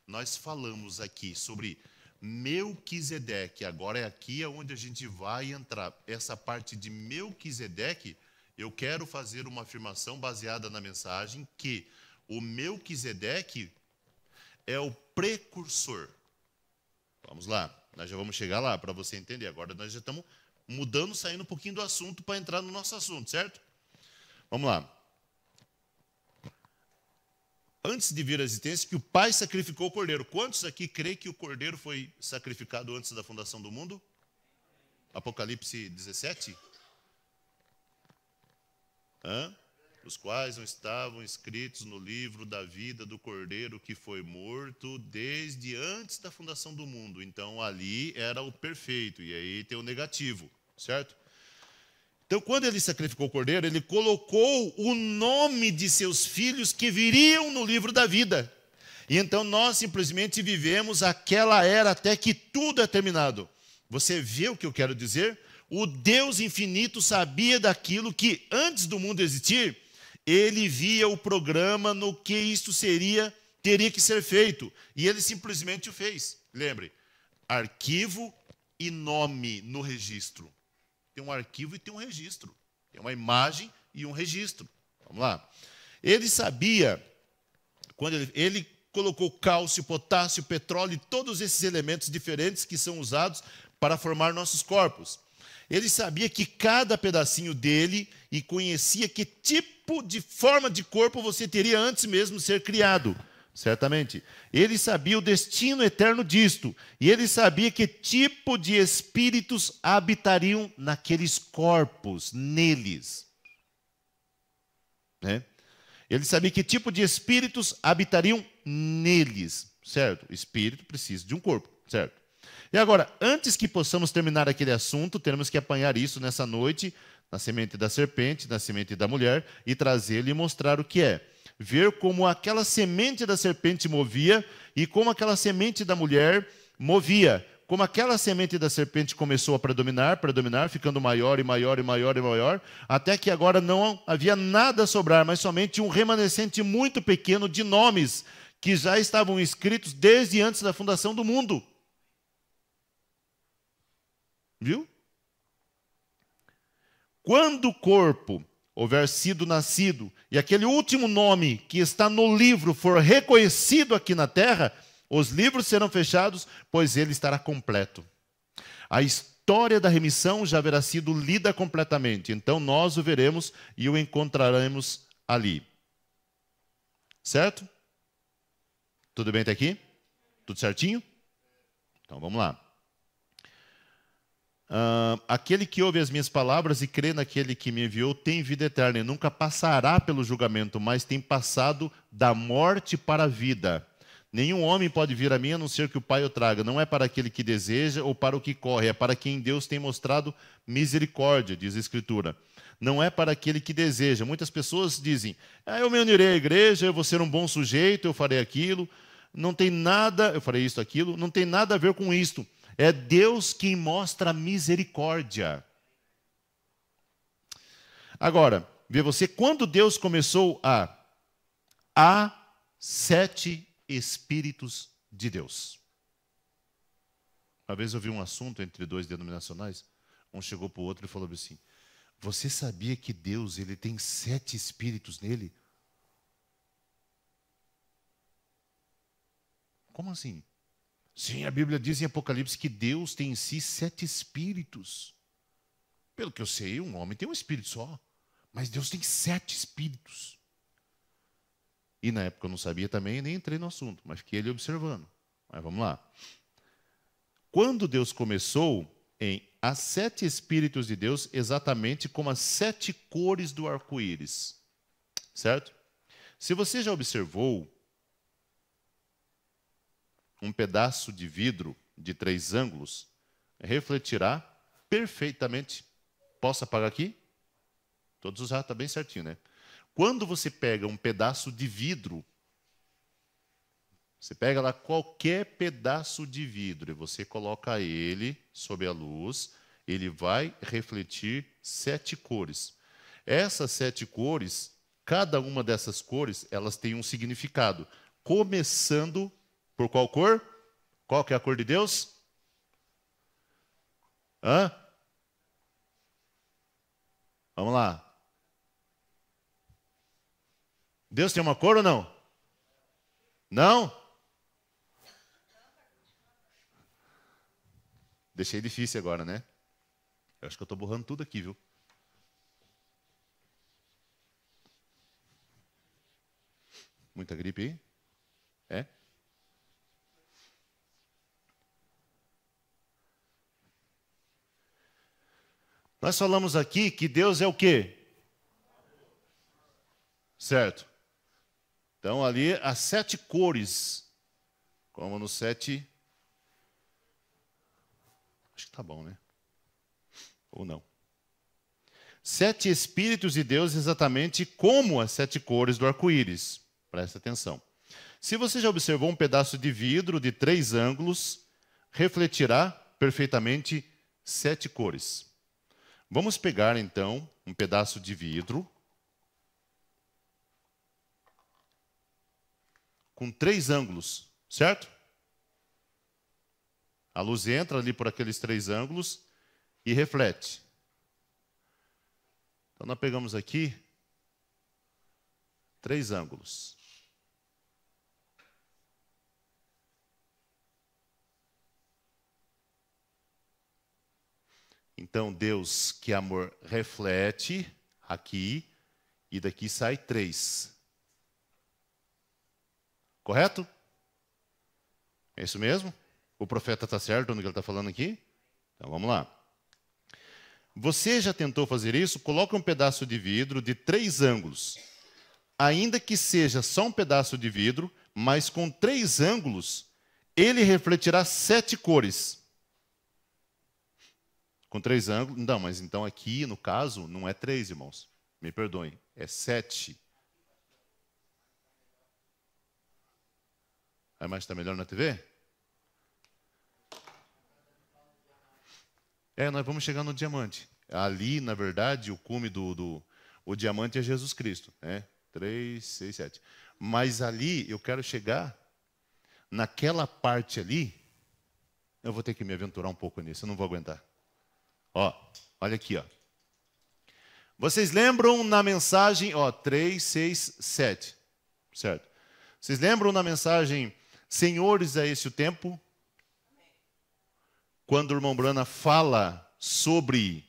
nós falamos aqui sobre Melquisedeque, agora é aqui onde a gente vai entrar. Essa parte de Melquisedeque, eu quero fazer uma afirmação baseada na mensagem que o Melquisedeque é o precursor. Vamos lá, nós já vamos chegar lá para você entender. Agora nós já estamos mudando, saindo um pouquinho do assunto para entrar no nosso assunto, certo? Vamos lá. Antes de vir à existência, que o Pai sacrificou o Cordeiro. Quantos aqui creem que o Cordeiro foi sacrificado antes da fundação do mundo? Apocalipse 17? Os quais não estavam escritos no livro da vida do Cordeiro que foi morto desde antes da fundação do mundo. Então, ali era o perfeito, e aí tem o negativo, certo? Então, quando ele sacrificou o Cordeiro, ele colocou o nome de seus filhos que viriam no livro da vida. E então nós simplesmente vivemos aquela era até que tudo é terminado. Você vê o que eu quero dizer? O Deus infinito sabia daquilo que antes do mundo existir, ele via o programa no que isto teria que ser feito. E ele simplesmente o fez. Lembre, arquivo e nome no registro. Tem um arquivo e tem um registro. Tem uma imagem e um registro. Vamos lá. Ele sabia, quando ele colocou cálcio, potássio, petróleo e todos esses elementos diferentes que são usados para formar nossos corpos. Ele sabia que cada pedacinho dele e conhecia que tipo de forma de corpo você teria antes mesmo de ser criado. Certamente. Ele sabia o destino eterno disto. E ele sabia que tipo de espíritos habitariam naqueles corpos, neles. Ele sabia que tipo de espíritos habitariam neles. Certo? O espírito precisa de um corpo. Certo? E agora, antes que possamos terminar aquele assunto, temos que apanhar isso nessa noite, na semente da serpente, na semente da mulher, e trazê-lo e mostrar o que é. Ver como aquela semente da serpente movia e como aquela semente da mulher movia. Como aquela semente da serpente começou a predominar, ficando maior e maior e maior e maior, até que agora não havia nada a sobrar, mas somente um remanescente muito pequeno de nomes que já estavam escritos desde antes da fundação do mundo. Viu? Quando o corpo houver sido nascido, e aquele último nome que está no livro for reconhecido aqui na terra, os livros serão fechados, pois ele estará completo. A história da remissão já haverá sido lida completamente. Então nós o veremos e o encontraremos ali. Certo? Tudo bem até aqui? Tudo certinho? Então vamos lá. Aquele que ouve as minhas palavras e crê naquele que me enviou tem vida eterna e nunca passará pelo julgamento, mas tem passado da morte para a vida. Nenhum homem pode vir a mim a não ser que o Pai o traga. Não é para aquele que deseja ou para o que corre, é para quem Deus tem mostrado misericórdia, diz a Escritura. Não é para aquele que deseja. Muitas pessoas dizem, eu me unirei à igreja, eu vou ser um bom sujeito, eu farei aquilo. Não tem nada, eu farei isso, aquilo. Não tem nada a ver com isto. É Deus quem mostra misericórdia. Agora, vê você, quando Deus começou há 7 Espíritos de Deus. Uma vez eu vi um assunto entre 2 denominacionais, um chegou para o outro e falou assim, você sabia que Deus ele tem 7 Espíritos nele? Como assim? Sim, a Bíblia diz em Apocalipse que Deus tem em si 7 Espíritos. Pelo que eu sei, um homem tem um Espírito só, mas Deus tem 7 Espíritos. E na época eu não sabia também, nem entrei no assunto, mas fiquei ali observando. Mas vamos lá. Quando Deus começou há 7 Espíritos de Deus, exatamente como as 7 cores do arco-íris. Certo? Se você já observou um pedaço de vidro de 3 ângulos, refletirá perfeitamente. Posso apagar aqui? Todos já está bem certinho, né? Quando você pega um pedaço de vidro, você pega lá qualquer pedaço de vidro e você coloca ele sob a luz, ele vai refletir 7 cores. Essas 7 cores, cada uma dessas cores, elas têm um significado. Começando por qual cor? Qual que é a cor de Deus? Vamos lá. Deus tem uma cor ou não? Não? Deixei difícil agora, né? Eu acho que eu estou borrando tudo aqui, viu? Muita gripe aí? É? Nós falamos aqui que Deus é o quê? Certo. Então, ali, as 7 cores, como no 7... Acho que tá bom, né? Ou não. 7 Espíritos de Deus, exatamente como as 7 cores do arco-íris. Presta atenção. Se você já observou um pedaço de vidro de 3 ângulos, refletirá perfeitamente 7 cores. Vamos pegar, então, um pedaço de vidro com 3 ângulos, certo? A luz entra ali por aqueles 3 ângulos e reflete. Então, nós pegamos aqui 3 ângulos. Então, Deus, que é amor, reflete aqui e daqui sai 3. Correto? É isso mesmo? O profeta está certo no que ele está falando aqui? Então, vamos lá. Você já tentou fazer isso? Coloque um pedaço de vidro de 3 ângulos. Ainda que seja só um pedaço de vidro, mas com 3 ângulos, ele refletirá 7 cores. Com 3 ângulos... Não, mas então aqui, no caso, não é 3, irmãos. Me perdoem. É 7. A imagem está melhor na TV? Nós vamos chegar no diamante. Ali, na verdade, o cume o diamante é Jesus Cristo. 3, 6, 7. Mas ali, eu quero chegar naquela parte ali. Eu vou ter que me aventurar um pouco nisso, eu não vou aguentar. Olha aqui. Vocês lembram na mensagem, 3, 6, 7, certo? Vocês lembram na mensagem, Senhores, é esse o tempo? Quando o irmão Brana fala sobre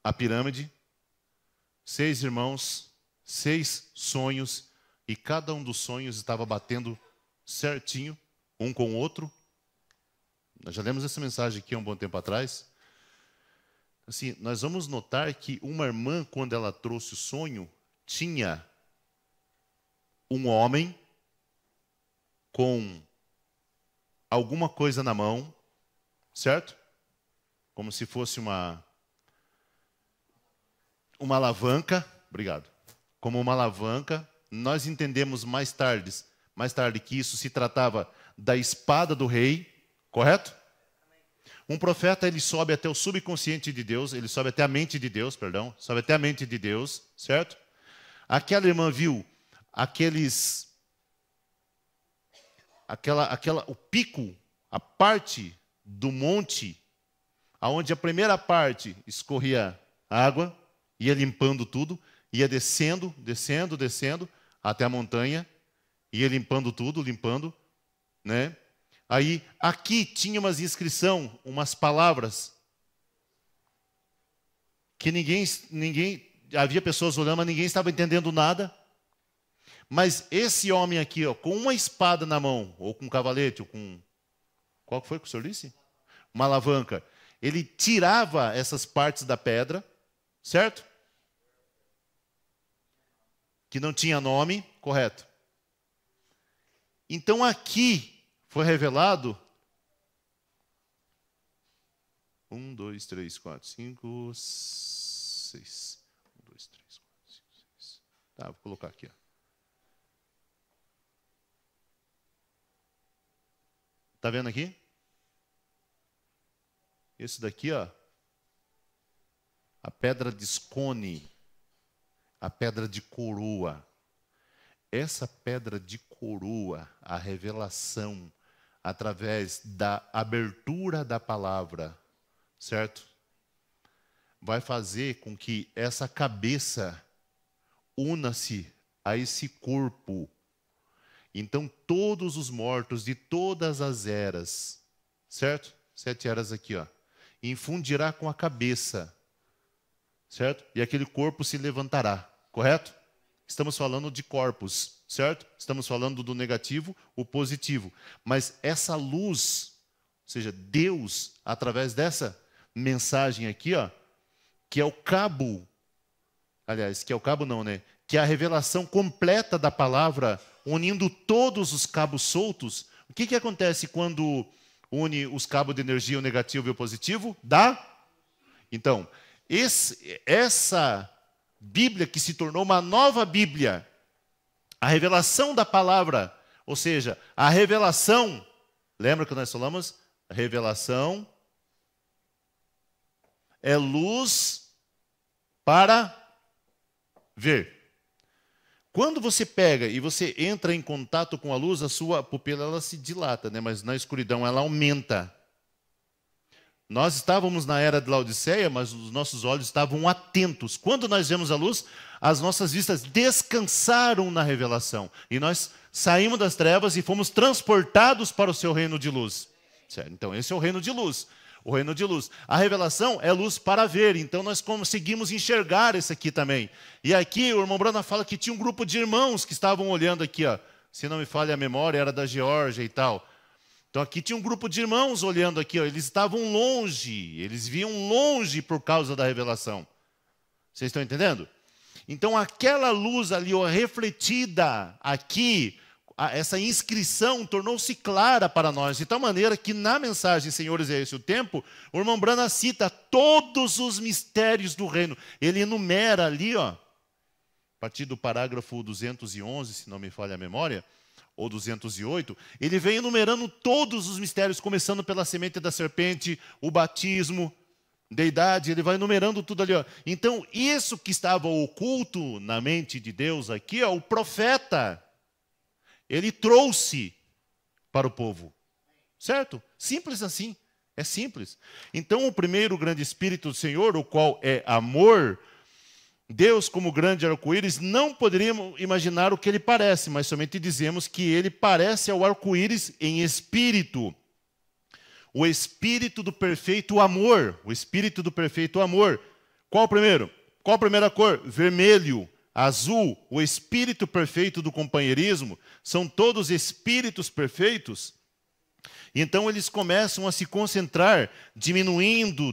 a pirâmide, 6 irmãos, 6 sonhos, e cada um dos sonhos estava batendo certinho, um com o outro. Nós já lemos essa mensagem aqui há um bom tempo atrás. Assim, nós vamos notar que uma irmã, quando ela trouxe o sonho, tinha um homem com alguma coisa na mão, certo? Como se fosse uma alavanca, obrigado. Como uma alavanca. Nós entendemos mais tarde que isso se tratava da espada do rei, correto? Um profeta, ele sobe até o subconsciente de Deus, ele sobe até a mente de Deus, sobe até a mente de Deus, certo? Aquela irmã viu o pico, a parte do monte, aonde a primeira parte escorria água, ia limpando tudo, ia descendo, até a montanha, ia limpando tudo, né? Aí, aqui tinha umas inscrição, umas palavras, que ninguém, havia pessoas olhando, mas ninguém estava entendendo nada. Mas esse homem aqui, com uma espada na mão, ou com um cavalete, ou com... Qual que foi que o senhor disse? Uma alavanca. Ele tirava essas partes da pedra, certo? Que não tinha nome, correto. Então aqui foi revelado 1, 2, 3, 4, 5, 6. 1, 2, 3, 4, 5, 6. Tá, vou colocar aqui. Tá vendo aqui? Esse daqui, a pedra de escone, a pedra de coroa. Essa pedra de coroa, a revelação, através da abertura da palavra, certo? Vai fazer com que essa cabeça una-se a esse corpo. Então, todos os mortos de todas as eras, certo? 7 eras aqui, infundirá com a cabeça, certo? E aquele corpo se levantará, correto? Estamos falando de corpos, certo? Estamos falando do negativo, o positivo. Mas essa luz, ou seja, Deus, através dessa mensagem aqui, que é o cabo, aliás, que é o cabo não, né? Que é a revelação completa da palavra, unindo todos os cabos soltos. O que acontece quando une os cabos de energia, o negativo e o positivo? Dá? Então, essa Bíblia que se tornou uma nova Bíblia, a revelação da palavra, ou seja, a revelação, lembra que nós falamos? A revelação é luz para ver. Quando você pega e você entra em contato com a luz, a sua pupila ela se dilata, né? Mas na escuridão ela aumenta. Nós estávamos na era de Laodiceia, mas os nossos olhos estavam atentos. Quando nós vemos a luz, as nossas vistas descansaram na revelação. E nós saímos das trevas e fomos transportados para o seu reino de luz. Certo? Então, esse é o reino de luz. O reino de luz. A revelação é luz para ver. Então, nós conseguimos enxergar isso aqui também. E aqui, o irmão Brana fala que tinha um grupo de irmãos que estavam olhando aqui. Se não me falha a memória, era da Geórgia e tal. Então aqui tinha um grupo de irmãos olhando aqui, eles estavam longe, eles viam longe por causa da revelação. Vocês estão entendendo? Então aquela luz ali, refletida aqui, essa inscrição tornou-se clara para nós, de tal maneira que na mensagem Senhores, é esse o tempo, o irmão Brana cita todos os mistérios do reino. Ele enumera ali, a partir do parágrafo 211, se não me falha a memória, ou 208, ele vem enumerando todos os mistérios, começando pela semente da serpente, o batismo, deidade, ele vai enumerando tudo ali. Então, isso que estava oculto na mente de Deus aqui, o profeta, ele trouxe para o povo. Certo? Simples assim. É simples. Então, o primeiro grande Espírito do Senhor, o qual é amor, Deus, como grande arco-íris, não poderíamos imaginar o que ele parece, mas somente dizemos que ele parece ao arco-íris em espírito. O espírito do perfeito amor. O espírito do perfeito amor. Qual o primeiro? Qual a primeira cor? Vermelho, azul. O espírito perfeito do companheirismo. São todos espíritos perfeitos. Então eles começam a se concentrar, diminuindo,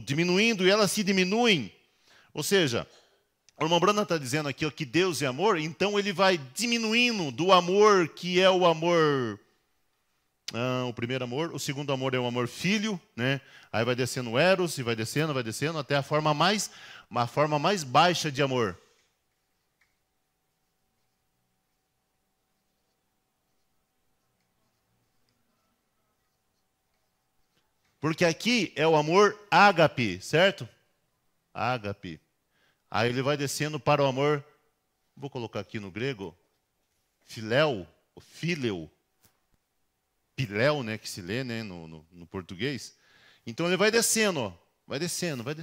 e elas se diminuem. Ou seja, o irmão Branham está dizendo aqui ó, que Deus é amor, então ele vai diminuindo do amor que é o amor, o primeiro amor, o segundo amor é o amor filho, né? Aí vai descendo o eros, e vai descendo, até a forma mais baixa de amor. Porque aqui é o amor ágape, certo? Ágape. Aí ele vai descendo para o amor, vou colocar aqui no grego, filéu, fileu, piléu, né, que se lê, né, no português. Então ele vai descendo, ó, vai descendo.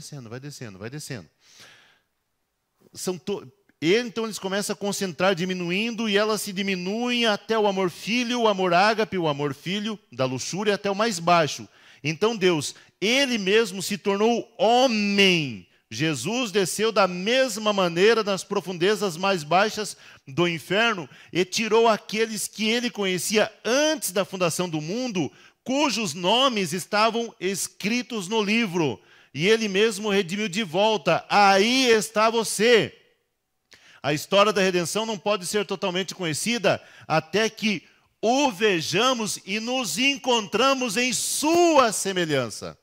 Então eles começam a concentrar, diminuindo, e elas se diminuem até o amor filho, o amor ágape, o amor filho, da luxúria, até o mais baixo. Então Deus, Ele mesmo se tornou homem. Jesus desceu da mesma maneira nas profundezas mais baixas do inferno e tirou aqueles que Ele conhecia antes da fundação do mundo, cujos nomes estavam escritos no livro. E Ele mesmo redimiu de volta. Aí está você. A história da redenção não pode ser totalmente conhecida até que o vejamos e nos encontramos em sua semelhança.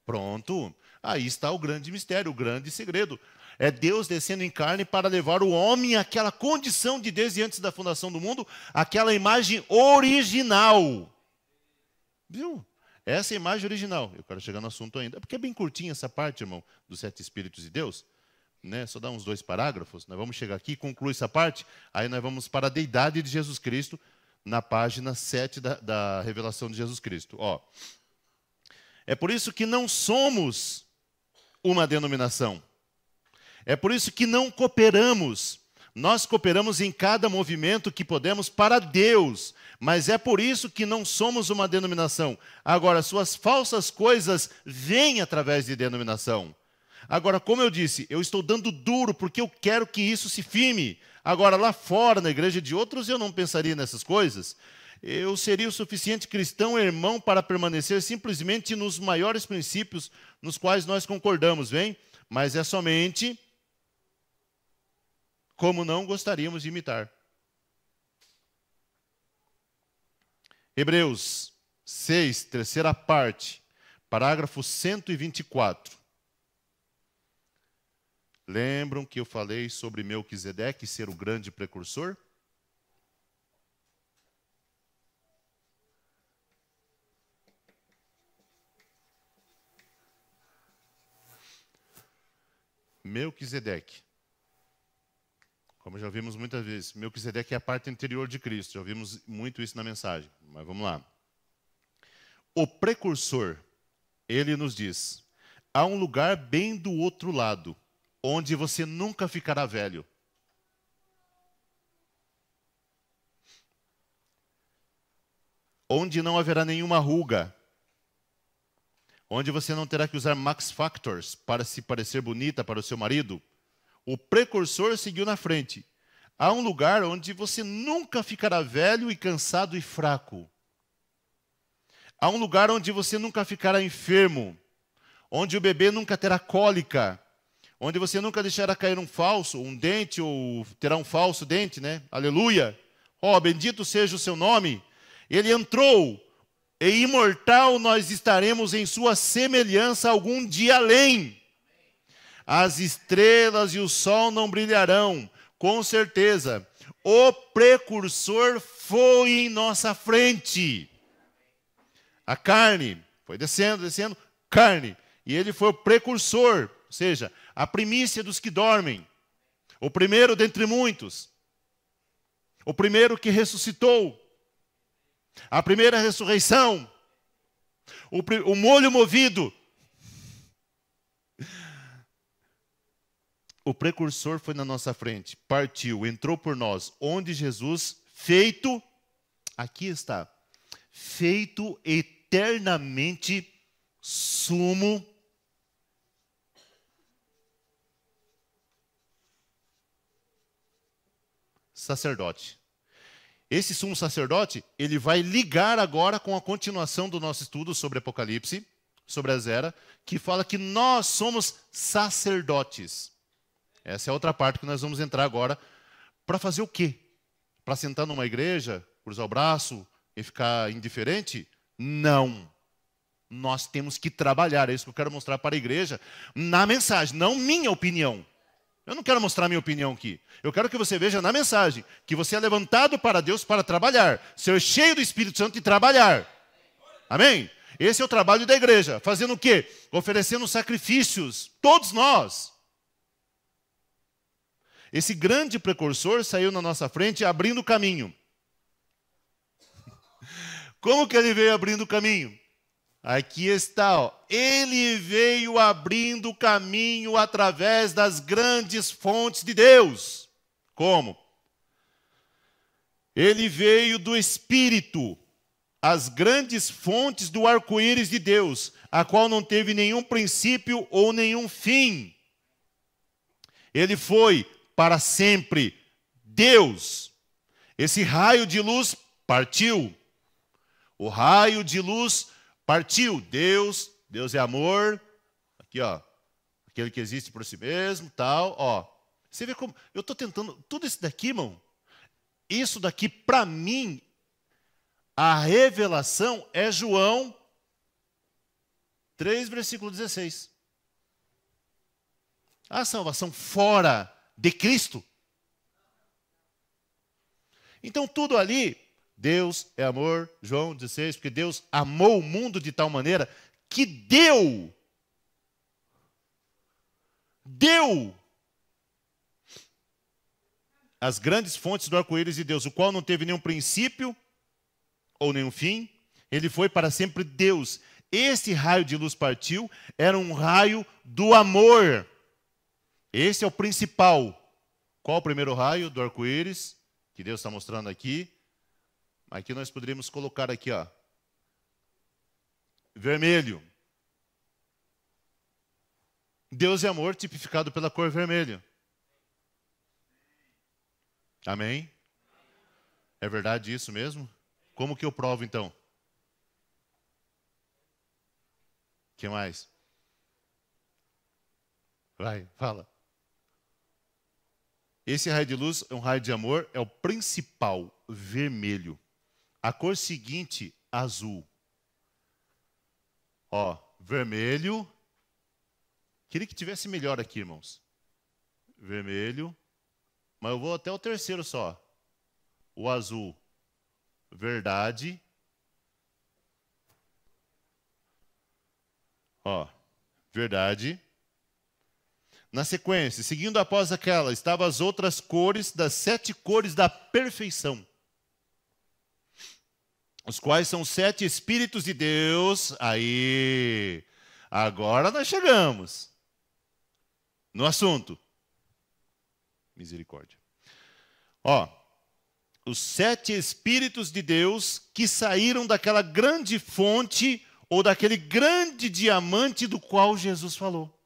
Pronto. Aí está o grande mistério, o grande segredo. É Deus descendo em carne para levar o homem àquela condição de desde antes da fundação do mundo, aquela imagem original. Viu? Essa é a imagem original. Eu quero chegar no assunto ainda, porque é bem curtinha essa parte, irmão, dos 7 Espíritos de Deus. Né? Só dá uns 2 parágrafos. Nós vamos chegar aqui, concluir essa parte, aí nós vamos para a deidade de Jesus Cristo, na página 7 da revelação de Jesus Cristo. Ó, é por isso que não somos uma denominação. É por isso que não cooperamos. Nós cooperamos em cada movimento que podemos para Deus, mas é por isso que não somos uma denominação. Agora, suas falsas coisas vêm através de denominação. Agora, como eu disse, eu estou dando duro porque eu quero que isso se firme. Agora, lá fora, na igreja de outros, eu não pensaria nessas coisas. Eu seria o suficiente cristão e irmão para permanecer simplesmente nos maiores princípios nos quais nós concordamos, vem? Mas é somente como não gostaríamos de imitar. Hebreus 6, terceira parte, parágrafo 124. Lembram que eu falei sobre Melquisedeque ser o grande precursor? Melquisedeque. Como já vimos muitas vezes, Melquisedeque é a parte anterior de Cristo. Já vimos muito isso na mensagem, mas vamos lá. O precursor, ele nos diz, há um lugar bem do outro lado, onde você nunca ficará velho. Onde não haverá nenhuma ruga. Onde você não terá que usar Max Factors para se parecer bonita para o seu marido. O precursor seguiu na frente. Há um lugar onde você nunca ficará velho e cansado e fraco. Há um lugar onde você nunca ficará enfermo. Onde o bebê nunca terá cólica. Onde você nunca deixará cair um dente, ou terá um falso dente, né? Aleluia! Ó, bendito seja o seu nome. Ele entrou, e imortal nós estaremos em sua semelhança algum dia além. As estrelas e o sol não brilharão, com certeza. O precursor foi em nossa frente. A carne foi descendo, carne. E ele foi o precursor, ou seja, a primícia dos que dormem. O primeiro dentre muitos. O primeiro que ressuscitou. A primeira ressurreição. O molho movido. O precursor foi na nossa frente, partiu, entrou por nós, onde Jesus, feito, aqui está, feito eternamente sumo sacerdote. Esse sumo sacerdote, ele vai ligar agora com a continuação do nosso estudo sobre Apocalipse, sobre a Zera, que fala que nós somos sacerdotes. Essa é a outra parte que nós vamos entrar agora. Para fazer o quê? Para sentar numa igreja, cruzar o braço e ficar indiferente? Não. Nós temos que trabalhar. É isso que eu quero mostrar para a igreja na mensagem, não minha opinião. Eu não quero mostrar minha opinião aqui. Eu quero que você veja na mensagem que você é levantado para Deus para trabalhar. Ser cheio do Espírito Santo e trabalhar. Amém? Esse é o trabalho da igreja. Fazendo o quê? Oferecendo sacrifícios. Todos nós. Esse grande precursor saiu na nossa frente abrindo o caminho. Como que ele veio abrindo o caminho? Aqui está, ó. Ele veio abrindo o caminho através das grandes fontes de Deus. Como? Ele veio do Espírito, as grandes fontes do arco-íris de Deus, a qual não teve nenhum princípio ou nenhum fim. Ele foi para sempre Deus. Esse raio de luz partiu. O raio de luz partiu. Deus é amor. Aqui, ó. Aquele que existe por si mesmo, tal, ó. Você vê como eu estou tentando tudo isso daqui, irmão. Isso daqui para mim, a revelação é João 3, versículo 16. A salvação fora de Cristo. Então tudo ali, Deus é amor, João 16, porque Deus amou o mundo de tal maneira que deu as grandes fontes do arco-íris de Deus, o qual não teve nenhum princípio ou nenhum fim, ele foi para sempre Deus. Esse raio de luz partiu, era um raio do amor. Esse é o principal. Qual o primeiro raio do arco-íris que Deus está mostrando aqui? Aqui nós poderíamos colocar aqui, ó, vermelho. Deus é amor tipificado pela cor vermelha. Amém? É verdade isso mesmo? Como que eu provo então? O que mais? Vai, fala. Esse raio de luz é um raio de amor, é o principal, vermelho. A cor seguinte, azul. Ó, vermelho. Queria que tivesse melhor aqui, irmãos. Vermelho. Mas eu vou até o terceiro só. O azul, verdade. Ó, verdade. Na sequência, seguindo após aquela, estavam as outras cores, das 7 cores da perfeição. Os quais são 7 Espíritos de Deus. Aí, agora nós chegamos no assunto. Misericórdia. Ó, os 7 Espíritos de Deus que saíram daquela grande fonte ou daquele grande diamante do qual Jesus falou.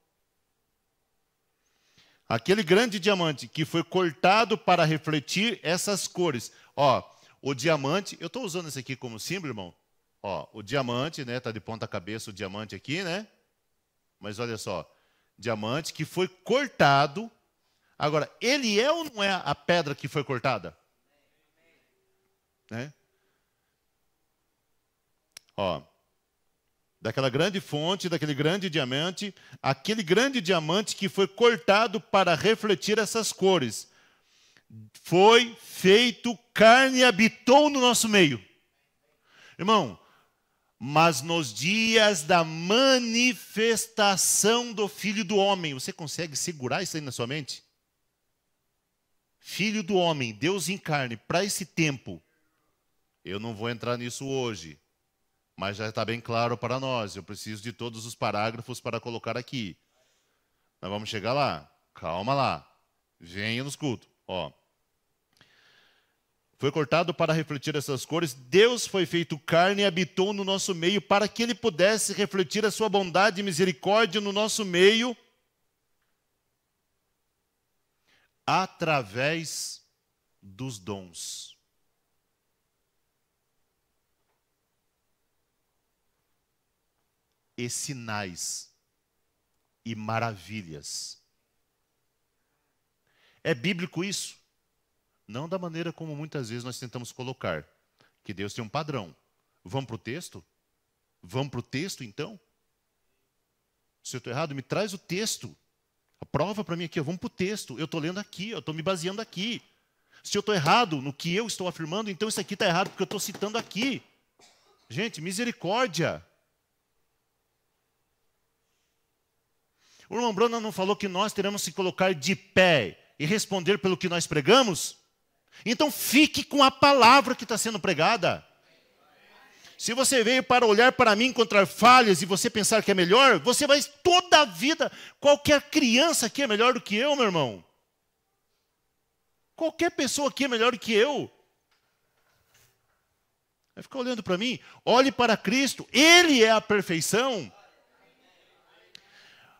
Aquele grande diamante que foi cortado para refletir essas cores. Ó, o diamante, eu estou usando esse aqui como símbolo, irmão. Ó, o diamante, né, tá de ponta cabeça o diamante aqui, né? Mas olha só, diamante que foi cortado. Agora, ele é ou não é a pedra que foi cortada? Né? Ó, daquela grande fonte, daquele grande diamante, aquele grande diamante que foi cortado para refletir essas cores. Foi feito carne e habitou no nosso meio. Irmão, mas nos dias da manifestação do Filho do Homem, você consegue segurar isso aí na sua mente? Filho do Homem, Deus em carne, para esse tempo. Eu não vou entrar nisso hoje. mas já está bem claro para nós. Eu preciso de todos os parágrafos para colocar aqui. Nós vamos chegar lá. Calma lá. Venha nos cultos. Ó. Foi cortado para refletir essas cores. Deus foi feito carne e habitou no nosso meio para que ele pudesse refletir a sua bondade e misericórdia no nosso meio através dos dons. E sinais e maravilhas. É bíblico isso? Não da maneira como muitas vezes nós tentamos colocar, que Deus tem um padrão. Vamos para o texto? Vamos para o texto, então? Se eu estou errado, me traz o texto. A prova para mim aqui, vamos para o texto. Eu estou lendo aqui, eu estou me baseando aqui. Se eu estou errado no que eu estou afirmando, então isso aqui está errado porque eu estou citando aqui. Gente, misericórdia. O irmão Brana não falou que nós teremos que colocar de pé e responder pelo que nós pregamos? Então fique com a palavra que está sendo pregada. Se você veio para olhar para mim, encontrar falhas e você pensar que é melhor, você vai toda a vida. Qualquer criança aqui é melhor do que eu, meu irmão. Qualquer pessoa aqui é melhor do que eu. Vai ficar olhando para mim? Olhe para Cristo, Ele é a perfeição.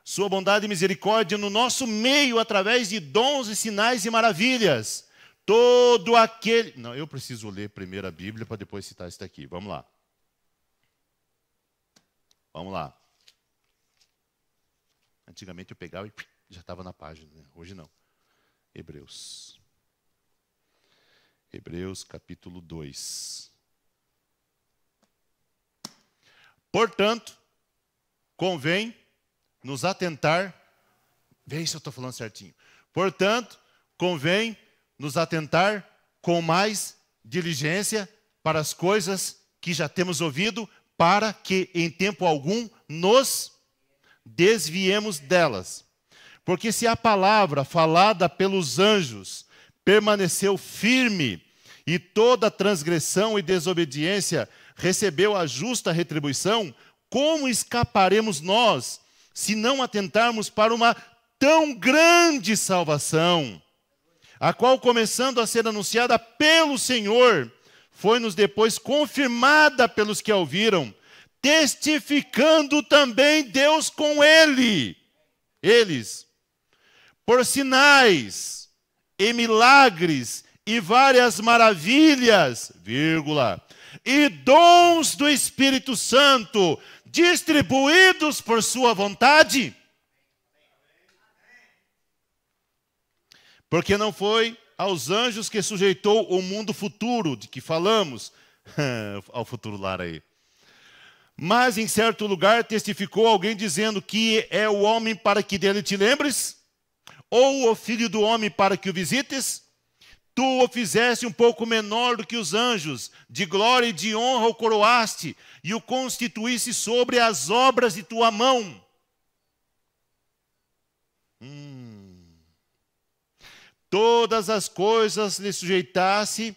Sua bondade e misericórdia no nosso meio, através de dons e sinais e maravilhas. Todo aquele... Não, eu preciso ler primeiro a Bíblia para depois citar isso daqui. Vamos lá. Vamos lá. Antigamente eu pegava e já estava na página, né? Hoje não. Hebreus. Hebreus capítulo 2. Portanto, convém nos atentar, vê se eu estou falando certinho. Portanto, convém nos atentar com mais diligência para as coisas que já temos ouvido, para que em tempo algum nos desviemos delas. Porque se a palavra falada pelos anjos permaneceu firme, e toda transgressão e desobediência recebeu a justa retribuição, como escaparemos nós, se não atentarmos para uma tão grande salvação, a qual, começando a ser anunciada pelo Senhor, foi-nos depois confirmada pelos que a ouviram, testificando também Deus com eles, por sinais e milagres e várias maravilhas, e dons do Espírito Santo, distribuídos por sua vontade. Porque não foi aos anjos que sujeitou o mundo futuro, de que falamos, ao futuro lar aí. Mas em certo lugar testificou alguém dizendo que é o homem para que dele te lembres, ou o filho do homem para que o visites. Tu o fizeste um pouco menor do que os anjos, de glória e de honra o coroaste, e o constituísse sobre as obras de tua mão. Todas as coisas lhe sujeitasse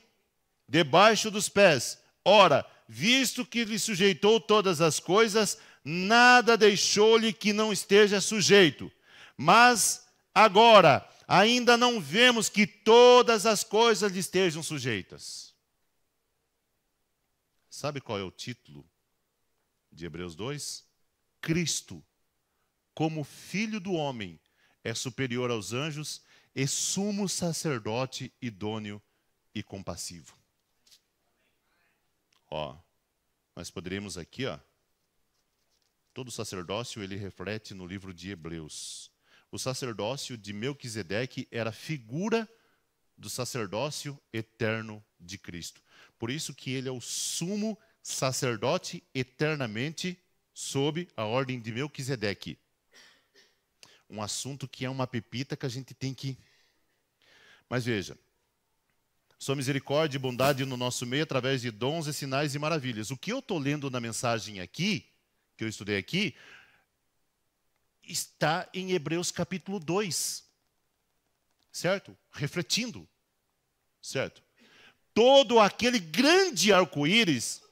debaixo dos pés. Ora, visto que lhe sujeitou todas as coisas, nada deixou-lhe que não esteja sujeito. Mas agora ainda não vemos que todas as coisas lhe estejam sujeitas. Sabe qual é o título de Hebreus 2? Cristo, como Filho do homem, é superior aos anjos e sumo sacerdote idôneo e compassivo. Ó, nós poderíamos aqui, ó, todo sacerdócio ele reflete no livro de Hebreus. O sacerdócio de Melquisedeque era figura do sacerdócio eterno de Cristo. Por isso que ele é o sumo sacerdote eternamente sob a ordem de Melquisedeque. Um assunto que é uma pepita que a gente tem que... Mas veja, sua misericórdia e bondade no nosso meio através de dons e sinais e maravilhas. O que eu estou lendo na mensagem aqui, que eu estudei aqui, está em Hebreus capítulo 2, certo? Refletindo, certo? Todo aquele grande arco-íris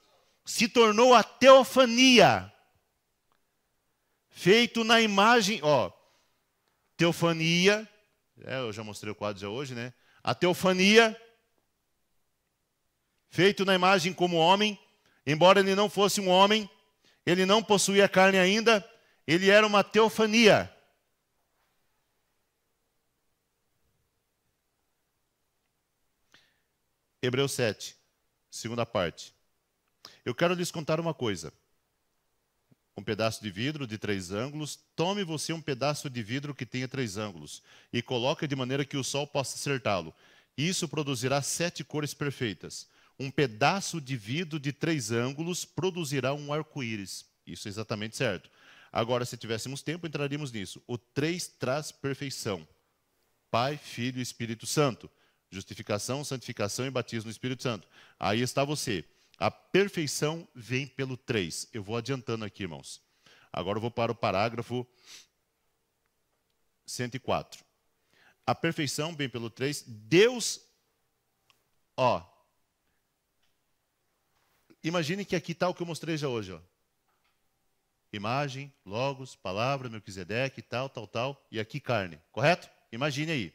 se tornou a teofania, feito na imagem, teofania, eu já mostrei o quadro já hoje, né? A teofania, feito na imagem como homem, embora ele não fosse um homem, ele não possuía carne ainda, ele era uma teofania. Hebreus 7, segunda parte. Eu quero lhes contar uma coisa. Um pedaço de vidro de 3 ângulos, tome você um pedaço de vidro que tenha 3 ângulos e coloque de maneira que o sol possa acertá-lo. Isso produzirá 7 cores perfeitas. Um pedaço de vidro de 3 ângulos produzirá um arco-íris. Isso é exatamente certo. Agora, se tivéssemos tempo, entraríamos nisso. O 3 traz perfeição. Pai, Filho e Espírito Santo. Justificação, santificação e batismo no Espírito Santo. Aí está você. A perfeição vem pelo 3. Eu vou adiantando aqui, irmãos. Agora eu vou para o parágrafo 104. A perfeição vem pelo 3. Deus, imagine que aqui está o que eu mostrei já hoje, Imagem, logos, palavra, Melquisedeque, tal. E aqui carne, correto? Imagine aí.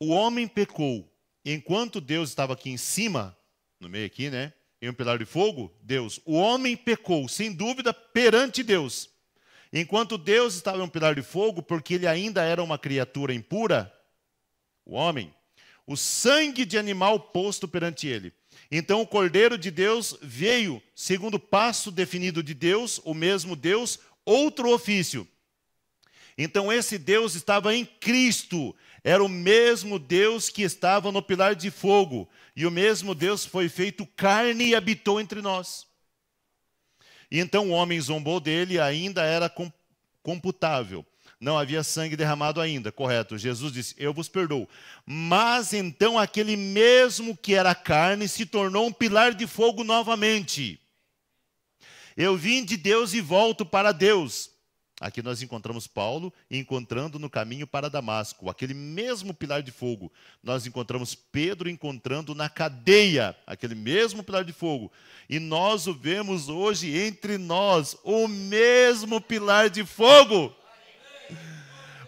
O homem pecou. Enquanto Deus estava aqui em cima, no meio aqui, né? Em um pilar de fogo, Deus. O homem pecou, sem dúvida, perante Deus. Enquanto Deus estava em um pilar de fogo, porque ele ainda era uma criatura impura, o homem, o sangue de animal posto perante ele. Então o Cordeiro de Deus veio, segundo o passo definido de Deus, o mesmo Deus, outro ofício. Então esse Deus estava em Cristo. Era o mesmo Deus que estava no pilar de fogo. E o mesmo Deus foi feito carne e habitou entre nós. E então o homem zombou dele, ainda era computável. Não havia sangue derramado ainda, correto. Jesus disse, eu vos perdoo. Mas então aquele mesmo que era carne se tornou um pilar de fogo novamente. Eu vim de Deus e volto para Deus. Aqui nós encontramos Paulo encontrando no caminho para Damasco, aquele mesmo pilar de fogo. Nós encontramos Pedro encontrando na cadeia, aquele mesmo pilar de fogo. E nós o vemos hoje entre nós, o mesmo pilar de fogo.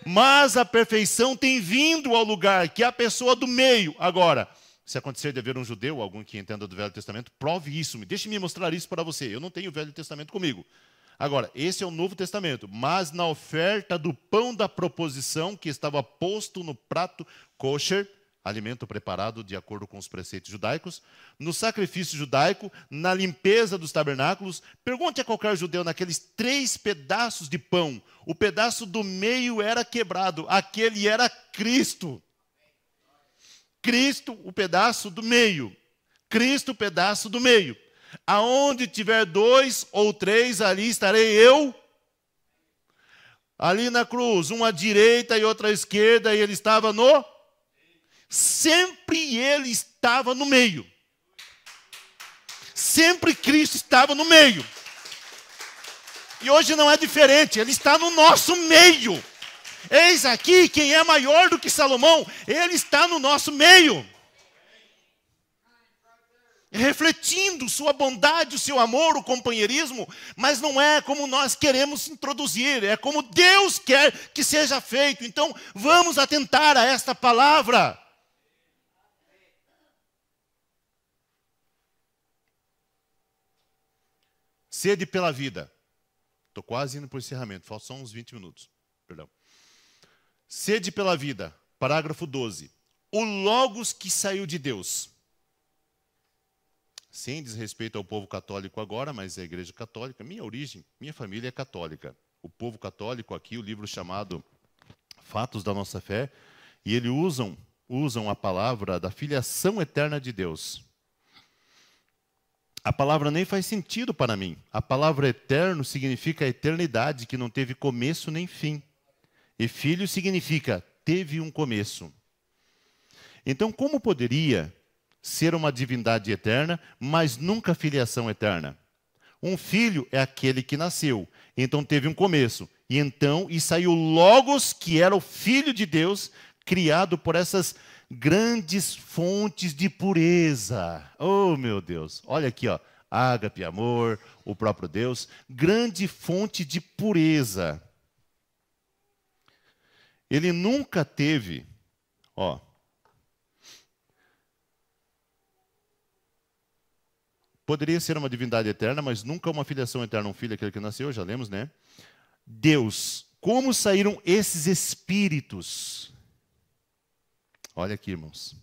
Mas a perfeição tem vindo ao lugar, que é a pessoa do meio. Agora, se acontecer de haver um judeu, algum que entenda do Velho Testamento, prove isso, deixe-me mostrar isso para você. Eu não tenho o Velho Testamento comigo. Agora, esse é o Novo Testamento, mas na oferta do pão da proposição, que estava posto no prato kosher, alimento preparado de acordo com os preceitos judaicos, no sacrifício judaico, na limpeza dos tabernáculos, pergunte a qualquer judeu, naqueles 3 pedaços de pão, o pedaço do meio era quebrado, aquele era Cristo. Cristo, o pedaço do meio. Cristo, o pedaço do meio. Aonde tiver 2 ou 3, ali estarei eu. Ali na cruz, uma à direita e outra à esquerda, e ele estava no... Sempre ele estava no meio. Sempre Cristo estava no meio. E hoje não é diferente, ele está no nosso meio. Eis aqui quem é maior do que Salomão, ele está no nosso meio. Refletindo sua bondade, o seu amor, o companheirismo, mas não é como nós queremos introduzir, é como Deus quer que seja feito. Então, vamos atentar a esta palavra. Sede pela vida. Estou quase indo para o encerramento, faltam só uns 20 minutos. Perdão. Sede pela vida, parágrafo 12. O Logos que saiu de Deus. Sem desrespeito ao povo católico agora, mas a Igreja Católica, minha origem, minha família é católica. O povo católico aqui, o livro chamado Fatos da Nossa Fé, e eles usam a palavra da filiação eterna de Deus. A palavra nem faz sentido para mim. A palavra eterno significa eternidade, que não teve começo nem fim. E filho significa teve um começo. Então, como poderia ser uma divindade eterna, mas nunca filiação eterna? Um filho é aquele que nasceu, então teve um começo. E saiu Logos, que era o Filho de Deus, criado por essas grandes fontes de pureza. Oh, meu Deus. Olha aqui, ó. Ágape, amor, o próprio Deus. Grande fonte de pureza. Ele nunca teve, ó. Poderia ser uma divindade eterna, mas nunca uma filiação eterna, um filho, aquele que nasceu, já lemos, né? Deus. Como saíram esses espíritos? Olha aqui, irmãos.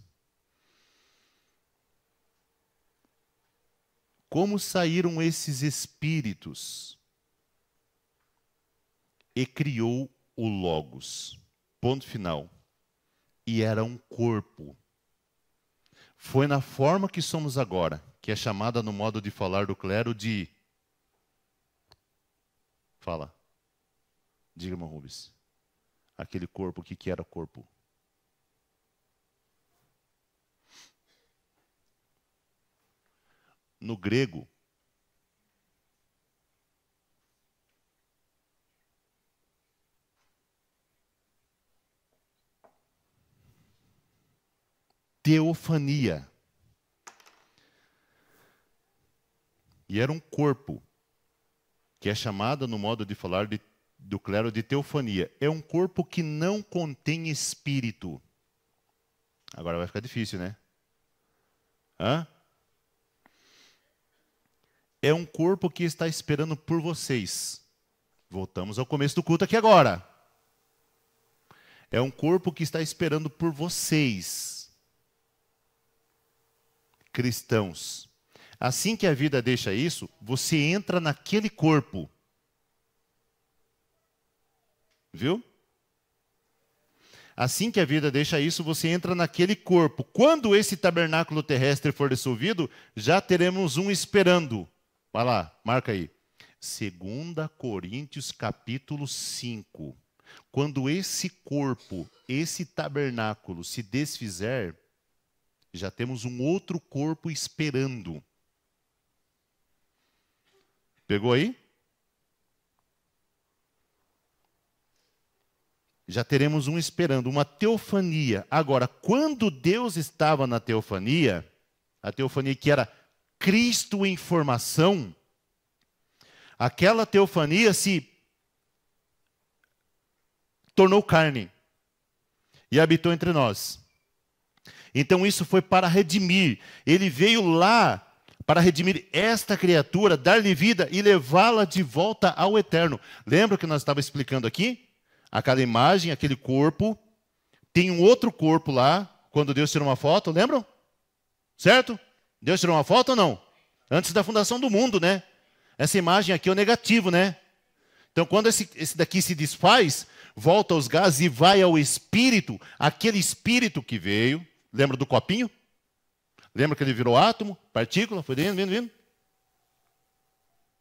Como saíram esses espíritos? E criou o Logos. Ponto final. E era um corpo. Foi na forma que somos agora, que é chamada no modo de falar do clero de... Fala. Diga, irmão Rubens. Aquele corpo, o que era corpo? No grego, teofania. E era um corpo, que é chamada no modo de falar do clero de teofania. É um corpo que não contém espírito. Agora vai ficar difícil, né? Hã? É um corpo que está esperando por vocês. Voltamos ao começo do culto aqui agora. É um corpo que está esperando por vocês, cristãos. Assim que a vida deixa isso, você entra naquele corpo. Viu? Assim que a vida deixa isso, você entra naquele corpo. Quando esse tabernáculo terrestre for dissolvido, já teremos um esperando. Vai lá, marca aí. 2 Coríntios capítulo 5. Quando esse corpo, esse tabernáculo se desfizer, já temos um outro corpo esperando. Pegou aí? Já teremos um esperando, uma teofania. Agora, quando Deus estava na teofania, a teofania que era Cristo em formação, aquela teofania se tornou carne e habitou entre nós. Então isso foi para redimir. Ele veio lá para redimir esta criatura, dar-lhe vida e levá-la de volta ao eterno. Lembra que nós estávamos explicando aqui? Aquela imagem, aquele corpo, tem um outro corpo lá, quando Deus tirou uma foto, lembram? Certo? Deus tirou uma foto ou não? Antes da fundação do mundo, né? Essa imagem aqui é o negativo, né? Então, quando esse daqui se desfaz, volta aos gases e vai ao espírito, aquele espírito que veio, lembra do copinho? Lembra que ele virou átomo, partícula, foi vindo?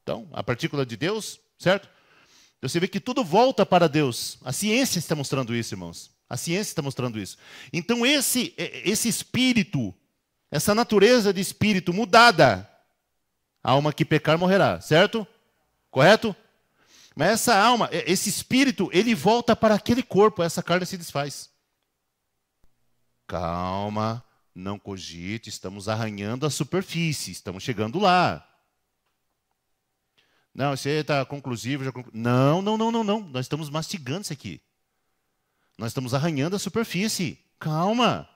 Então, a partícula de Deus, certo? Você vê que tudo volta para Deus. A ciência está mostrando isso, irmãos. A ciência está mostrando isso. Então, esse espírito, essa natureza de espírito mudada, a alma que pecar morrerá, certo? Correto? Mas essa alma, esse espírito, ele volta para aquele corpo, essa carne se desfaz. Calma, não cogite, estamos arranhando a superfície, estamos chegando lá. Não, isso aí está conclusivo. Não. Nós estamos mastigando isso aqui. Nós estamos arranhando a superfície. Calma.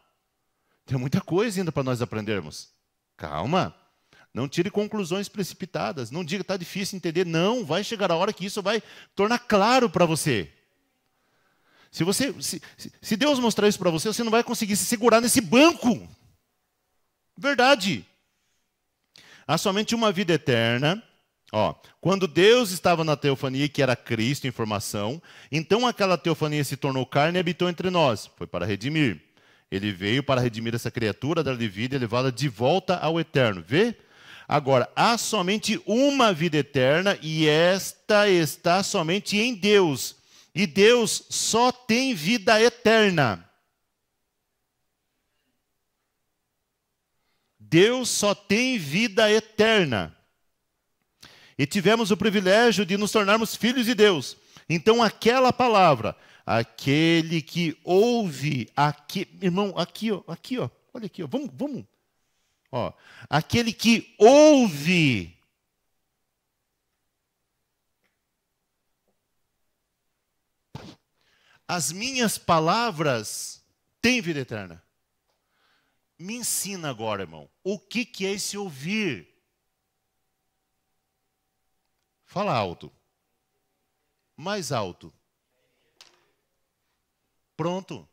Tem muita coisa ainda para nós aprendermos. Calma. Não tire conclusões precipitadas. Não diga, está difícil entender. Não, vai chegar a hora que isso vai tornar claro para você. Se Deus mostrar isso para você, você não vai conseguir se segurar nesse banco. Verdade. Há somente uma vida eterna. Ó, quando Deus estava na teofania, que era Cristo em formação, então aquela teofania se tornou carne e habitou entre nós. Foi para redimir. Ele veio para redimir essa criatura, dar-lhe vida e levá-la de volta ao eterno. Vê? Agora, há somente uma vida eterna e esta está somente em Deus. E Deus só tem vida eterna. Deus só tem vida eterna. E tivemos o privilégio de nos tornarmos filhos de Deus. Então aquela palavra, Aquele que ouve, irmão, aqui, ó, olha aqui, ó, vamos. Ó, aquele que ouve as minhas palavras tem vida eterna. Me ensina agora, irmão, o que é esse ouvir? Fala alto. Mais alto. Pronto.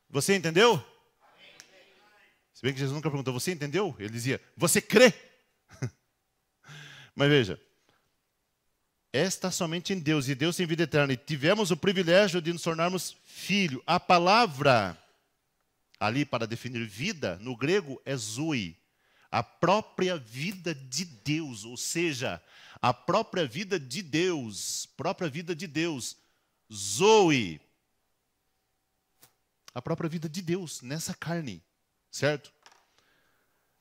Você entendeu? Se bem que Jesus nunca perguntou, você entendeu? Ele dizia, você crê? Mas veja, está somente em Deus, e Deus tem vida eterna. E tivemos o privilégio de nos tornarmos filho. A palavra ali para definir vida, no grego é zoe. A própria vida de Deus, ou seja, a própria vida de Deus, zoe. A própria vida de Deus nessa carne, certo?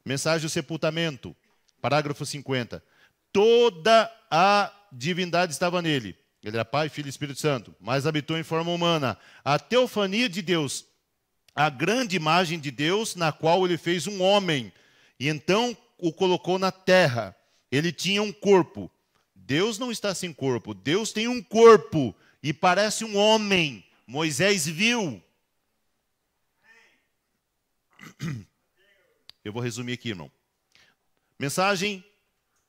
Mensagem do sepultamento, parágrafo 50. Toda a divindade estava nele. Ele era Pai, Filho e Espírito Santo, mas habitou em forma humana. A teofania de Deus, a grande imagem de Deus, na qual ele fez um homem, e então o colocou na terra. Ele tinha um corpo. Deus não está sem corpo, Deus tem um corpo e parece um homem. Moisés viu. Eu vou resumir aqui, irmão. Mensagem,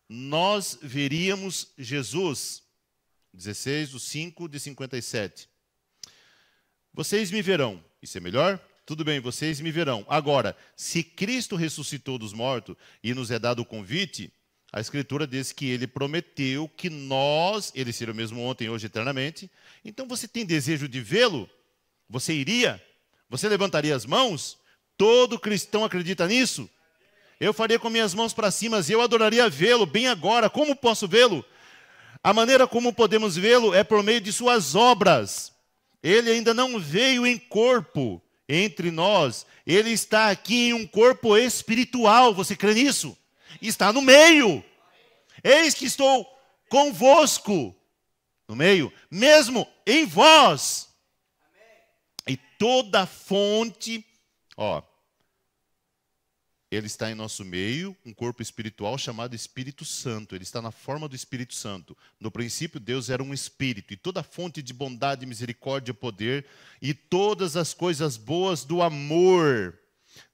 nós veríamos Jesus. 16/5/57. Vocês me verão. Isso é melhor? Tudo bem, vocês me verão. Agora, se Cristo ressuscitou dos mortos e nos é dado o convite, a Escritura diz que ele prometeu que nós, ele será o mesmo ontem, hoje, eternamente. Então você tem desejo de vê-lo? Você iria? Você levantaria as mãos? Todo cristão acredita nisso? Eu faria com minhas mãos para cima, mas eu adoraria vê-lo bem agora. Como posso vê-lo? A maneira como podemos vê-lo é por meio de suas obras. Ele ainda não veio em corpo entre nós. Ele está aqui em um corpo espiritual. Você crê nisso? Está no meio. Eis que estou convosco. No meio. Mesmo em vós. E toda fonte... Ele está em nosso meio, um corpo espiritual chamado Espírito Santo. Ele está na forma do Espírito Santo. No princípio, Deus era um Espírito. E toda fonte de bondade, misericórdia, poder, e todas as coisas boas do amor.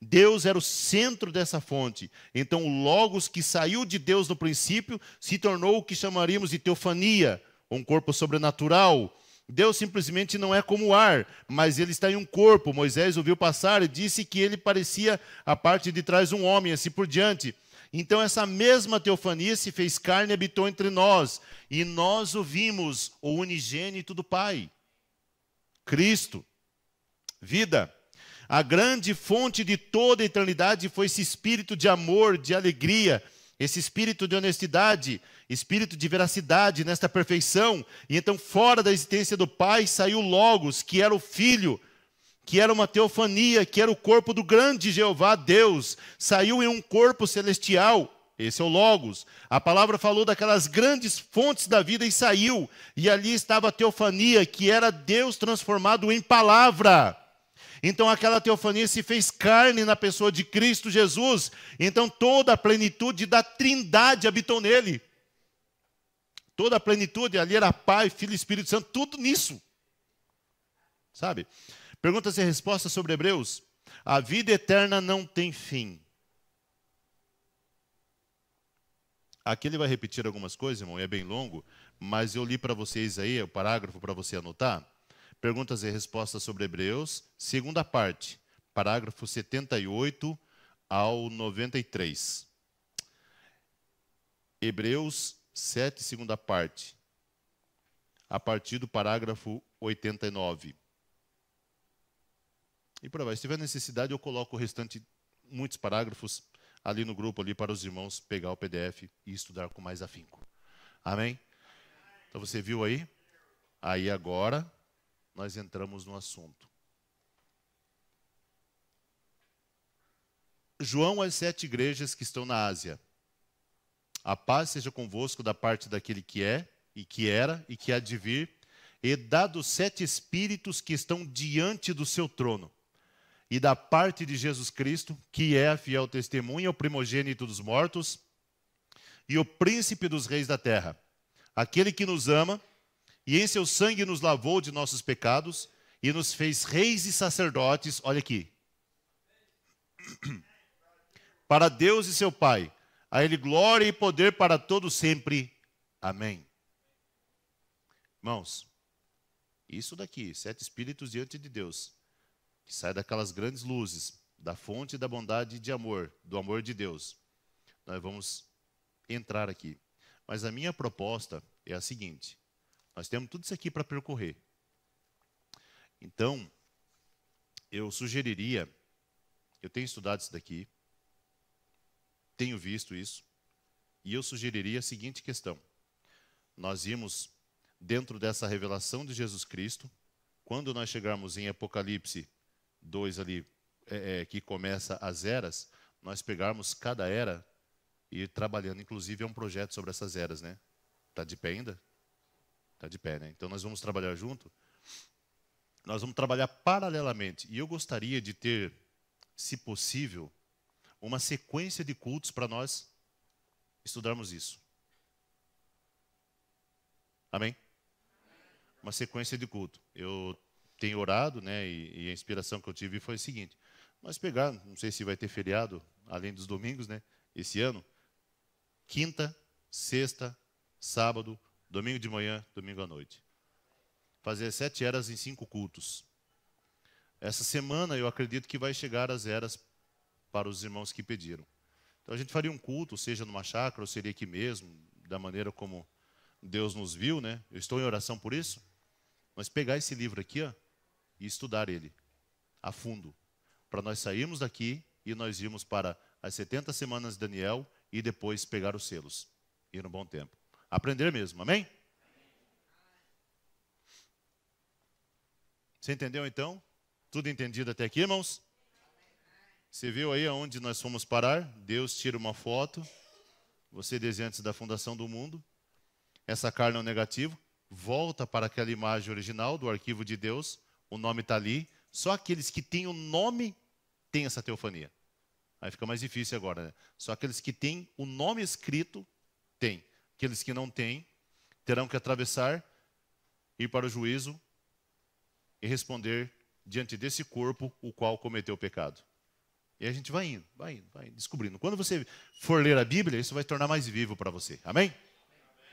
Deus era o centro dessa fonte. Então, o Logos que saiu de Deus no princípio, se tornou o que chamaríamos de teofania, um corpo sobrenatural. Deus simplesmente não é como o ar, mas ele está em um corpo. Moisés ouviu passar e disse que ele parecia a parte de trás um homem, assim por diante. Então essa mesma teofania se fez carne e habitou entre nós. E nós ouvimos o unigênito do Pai, Cristo, vida. A grande fonte de toda a eternidade foi esse espírito de amor, de alegria, esse espírito de honestidade, espírito de veracidade nesta perfeição. E então fora da existência do Pai saiu o Logos, que era o Filho, que era uma teofania, que era o corpo do grande Jeová Deus. Saiu em um corpo celestial, esse é o Logos. A palavra falou daquelas grandes fontes da vida e saiu. E ali estava a teofania, que era Deus transformado em palavra. Então aquela teofania se fez carne na pessoa de Cristo Jesus. Então toda a plenitude da Trindade habitou nele. Toda a plenitude ali era Pai, Filho e Espírito Santo, tudo nisso. Sabe? Perguntas e respostas sobre Hebreus. A vida eterna não tem fim. Aqui ele vai repetir algumas coisas, irmão, é bem longo, mas eu li para vocês aí, o parágrafo para você anotar. Perguntas e respostas sobre Hebreus, segunda parte, parágrafo 78 ao 93. Hebreus 7, segunda parte, a partir do parágrafo 89. E por aí, se tiver necessidade, eu coloco o restante, muitos parágrafos, ali no grupo, ali para os irmãos pegar o PDF e estudar com mais afinco. Amém? Então você viu aí? Aí agora nós entramos no assunto. João às 7 igrejas que estão na Ásia. A paz seja convosco da parte daquele que é, e que era, e que há de vir, e da dos 7 espíritos que estão diante do seu trono, e da parte de Jesus Cristo, que é a fiel testemunha, o primogênito dos mortos, e o príncipe dos reis da terra, aquele que nos ama, e em seu sangue nos lavou de nossos pecados, e nos fez reis e sacerdotes, olha aqui, para Deus e seu Pai, a Ele glória e poder para todos sempre. Amém. Irmãos, isso daqui, 7 espíritos diante de Deus, que sai daquelas grandes luzes, da fonte da bondade e de amor, do amor de Deus. Nós vamos entrar aqui. Mas a minha proposta é a seguinte, nós temos tudo isso aqui para percorrer. Então, eu sugeriria, eu tenho estudado isso daqui, tenho visto isso, e eu sugeriria a seguinte questão. Nós íamos, dentro dessa revelação de Jesus Cristo, quando nós chegarmos em Apocalipse 2 ali, que começa as eras, nós pegarmos cada era e ir trabalhando. Inclusive é um projeto sobre essas eras, né? Está de pé ainda? Está de pé, né? Então nós vamos trabalhar junto. Nós vamos trabalhar paralelamente. E eu gostaria de ter, se possível, uma sequência de cultos para nós estudarmos isso. Amém? Uma sequência de culto. Eu tenho orado, né, e a inspiração que eu tive foi a seguinte. Nós pegar, não sei se vai ter feriado, além dos domingos, né, esse ano, quinta, sexta, sábado, domingo de manhã, domingo à noite. Fazer 7 eras em 5 cultos. Essa semana eu acredito que vai chegar as eras para os irmãos que pediram. Então a gente faria um culto, seja numa chácara, ou seria aqui mesmo, da maneira como Deus nos viu, né? Eu estou em oração por isso. Mas pegar esse livro aqui, ó, e estudar ele a fundo, para nós sairmos daqui e nós irmos para as 70 semanas de Daniel e depois pegar os selos. Ir um bom tempo. Aprender mesmo, amém? Você entendeu então? Tudo entendido até aqui, irmãos? Você viu aí aonde nós fomos parar? Deus tira uma foto, você desenha antes da fundação do mundo, essa carne é um negativo, volta para aquela imagem original do arquivo de Deus, o nome está ali, só aqueles que têm o nome têm essa teofania. Aí fica mais difícil agora, né? Só aqueles que têm o nome escrito têm. Aqueles que não têm terão que atravessar, ir para o juízo e responder diante desse corpo o qual cometeu o pecado. E a gente vai indo, descobrindo. Quando você for ler a Bíblia, isso vai tornar mais vivo para você. Amém?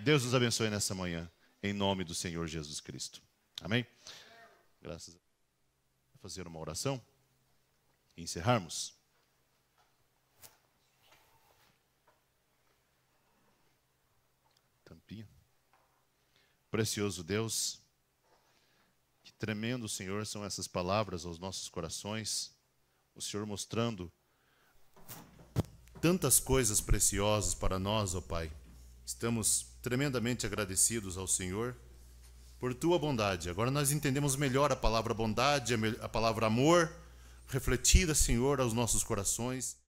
Deus nos abençoe nessa manhã, em nome do Senhor Jesus Cristo. Amém? Graças a Deus. Vou fazer uma oração e encerrarmos. Tampinha. Precioso Deus, que tremendo, Senhor, são essas palavras aos nossos corações. O Senhor mostrando tantas coisas preciosas para nós, ó Pai. Estamos tremendamente agradecidos ao Senhor por Tua bondade. Agora nós entendemos melhor a palavra bondade, a palavra amor, refletida, Senhor, aos nossos corações.